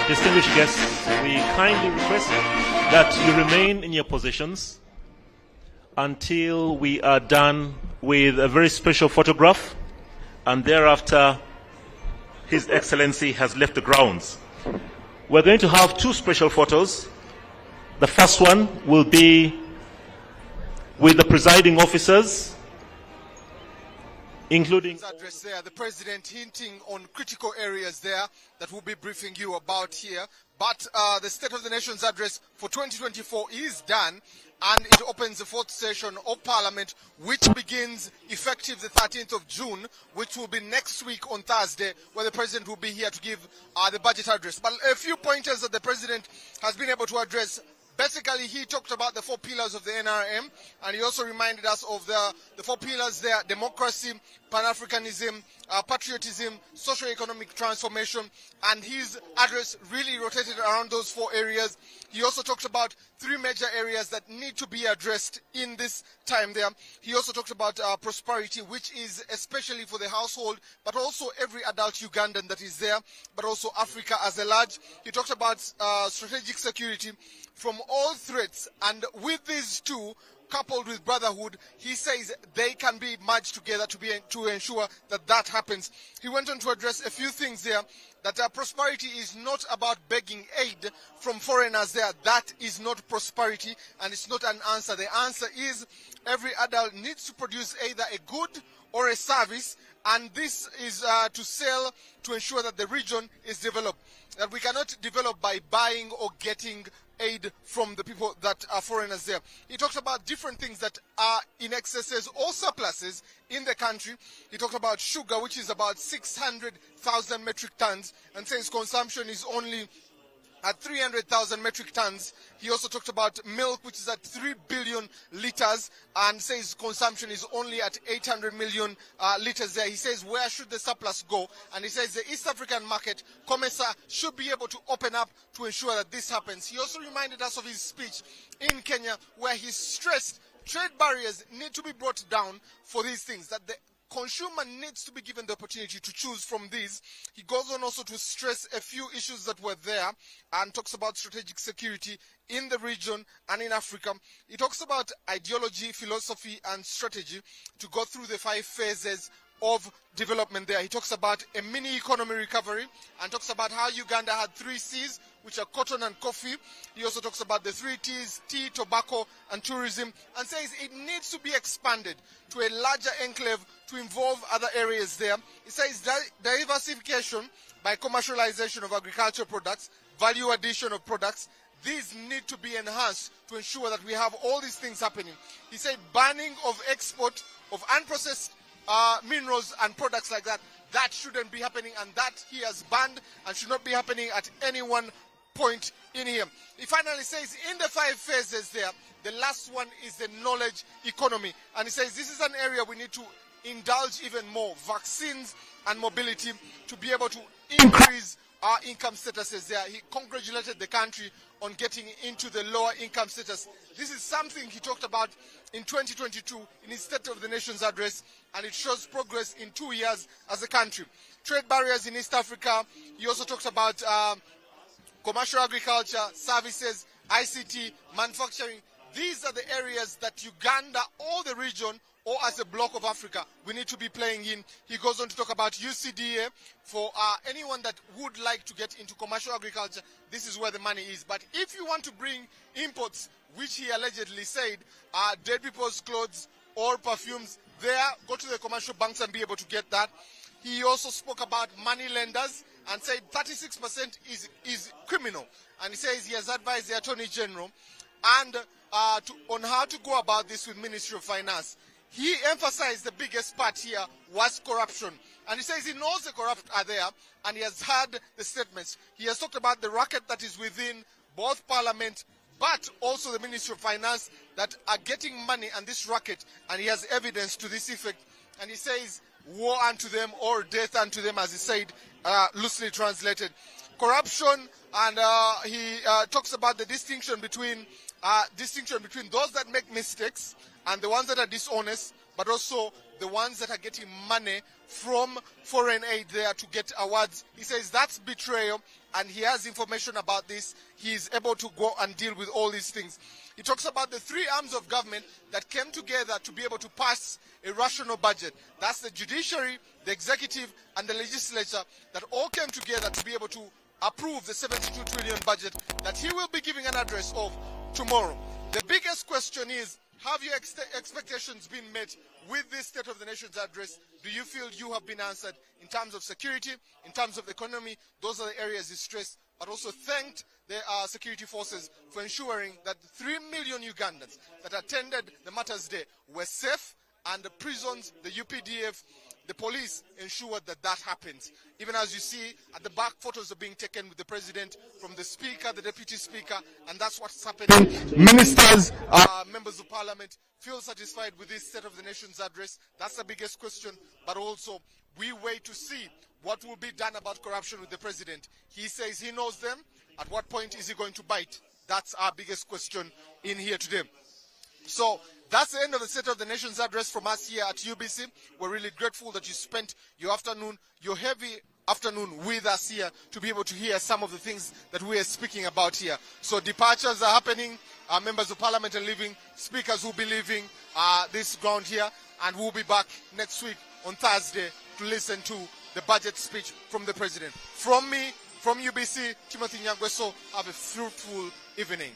Distinguished guests, we kindly request that you remain in your positions until we are done with a very special photograph, and thereafter His Excellency has left the grounds. We're going to have two special photos. The first one will be with the presiding officers, including address there, the president hinting on critical areas there that we'll be briefing you about here. But the State of the Nation's address for 2024 is done, and it opens the fourth session of Parliament, which begins effective the 13th of June, which will be next week on Thursday, where the president will be here to give the budget address. But a few pointers that the president has been able to address. Basically, he talked about the four pillars of the NRM, and he also reminded us of the four pillars there: democracy, Pan-Africanism, patriotism, socio-economic transformation, and his address really rotated around those four areas. He also talked about three major areas that need to be addressed in this time there. He also talked about prosperity, which is especially for the household, but also every adult Ugandan that is there, but also Africa as a large. He talked about strategic security from all threats, and with these two, coupled with brotherhood, he says they can be merged together to ensure that that happens. He went on to address a few things there, that prosperity is not about begging aid from foreigners there. That is not prosperity, and it's not an answer. The answer is every adult needs to produce either a good or a service, and this is to sell to ensure that the region is developed. That we cannot develop by buying or getting aid from the people that are foreigners there. He talked about different things that are in excesses or surpluses in the country. He talked about sugar, which is about 600,000 metric tons, and says consumption is only at 300,000 metric tons. He also talked about milk, which is at 3 billion liters, and says consumption is only at 800 million liters there. He says, where should the surplus go? And he says the East African market, COMESA, should be able to open up to ensure that this happens. He also reminded us of his speech in Kenya, where he stressed trade barriers need to be brought down for these things, that the consumer needs to be given the opportunity to choose from these. He goes on also to stress a few issues that were there and talks about strategic security in the region and in Africa. He talks about ideology, philosophy, and strategy to go through the 5 phases of development there. He talks about a mini economy recovery and talks about how Uganda had 3 C's, which are cotton and coffee. He also talks about the 3 T's, tea, tobacco, and tourism, and says it needs to be expanded to a larger enclave to involve other areas there. He says diversification by commercialization of agricultural products, value addition of products, these need to be enhanced to ensure that we have all these things happening. He said banning of export of unprocessed minerals and products like that, that shouldn't be happening, and that he has banned and should not be happening at any one point in here. He finally says in the 5 phases there, the last one is the knowledge economy, and he says this is an area we need to indulge even more, vaccines and mobility, to be able to increase our income statuses there. He congratulated the country on getting into the lower income status. This is something he talked about in 2022 in his State of the Nation's address, and it shows progress in 2 years as a country. Trade barriers in East Africa. He also talked about commercial agriculture, services, ICT, manufacturing. These are the areas that Uganda or the region or as a bloc of Africa we need to be playing in. He goes on to talk about UCDA for anyone that would like to get into commercial agriculture. This is where the money is. But if you want to bring imports, which he allegedly said are dead people's clothes or perfumes, there, go to the commercial banks and be able to get that. He also spoke about money lenders and said 36% is criminal. And he says he has advised the Attorney General and on how to go about this with Ministry of Finance. He emphasized the biggest part here was corruption. And he says he knows the corrupt are there, and he has heard the statements. He has talked about the racket that is within both Parliament, but also the Ministry of Finance that are getting money and this racket, and he has evidence to this effect. And he says war unto them or death unto them, as he said, loosely translated. Corruption, and he talks about the distinction between those that make mistakes and the ones that are dishonest, but also the ones that are getting money from foreign aid there to get awards. He says that's betrayal, and he has information about this. He is able to go and deal with all these things. He talks about the three arms of government that came together to be able to pass a rational budget. That's the judiciary, the executive, and the legislature that all came together to be able to approve the 72 trillion budget that he will be giving an address of tomorrow. The biggest question is, have your expectations been met with this State of the Nation's address? Do you feel you have been answered in terms of security, in terms of the economy? Those are the areas he stressed, but also thanked the security forces for ensuring that 3 million Ugandans that attended the Matters Day were safe, and the prisons, the UPDF, the police ensured that that happens. Even as you see at the back, photos are being taken with the president, from the speaker, the deputy speaker, and that's what's happening. Ministers, members of parliament feel satisfied with this State of the Nation's address. That's the biggest question, but also we wait to see what will be done about corruption with the president. He says he knows them. At what point is he going to bite? That's our biggest question in here today. So that's the end of the State of the Nation's address from us here at UBC. We're really grateful that you spent your afternoon, your heavy afternoon with us here to be able to hear some of the things that we are speaking about here. So departures are happening, members of parliament are leaving, speakers will be leaving this ground here, and we'll be back next week on Thursday to listen to the budget speech from the president. From me, from UBC, Timothy Nyangweso, have a fruitful evening.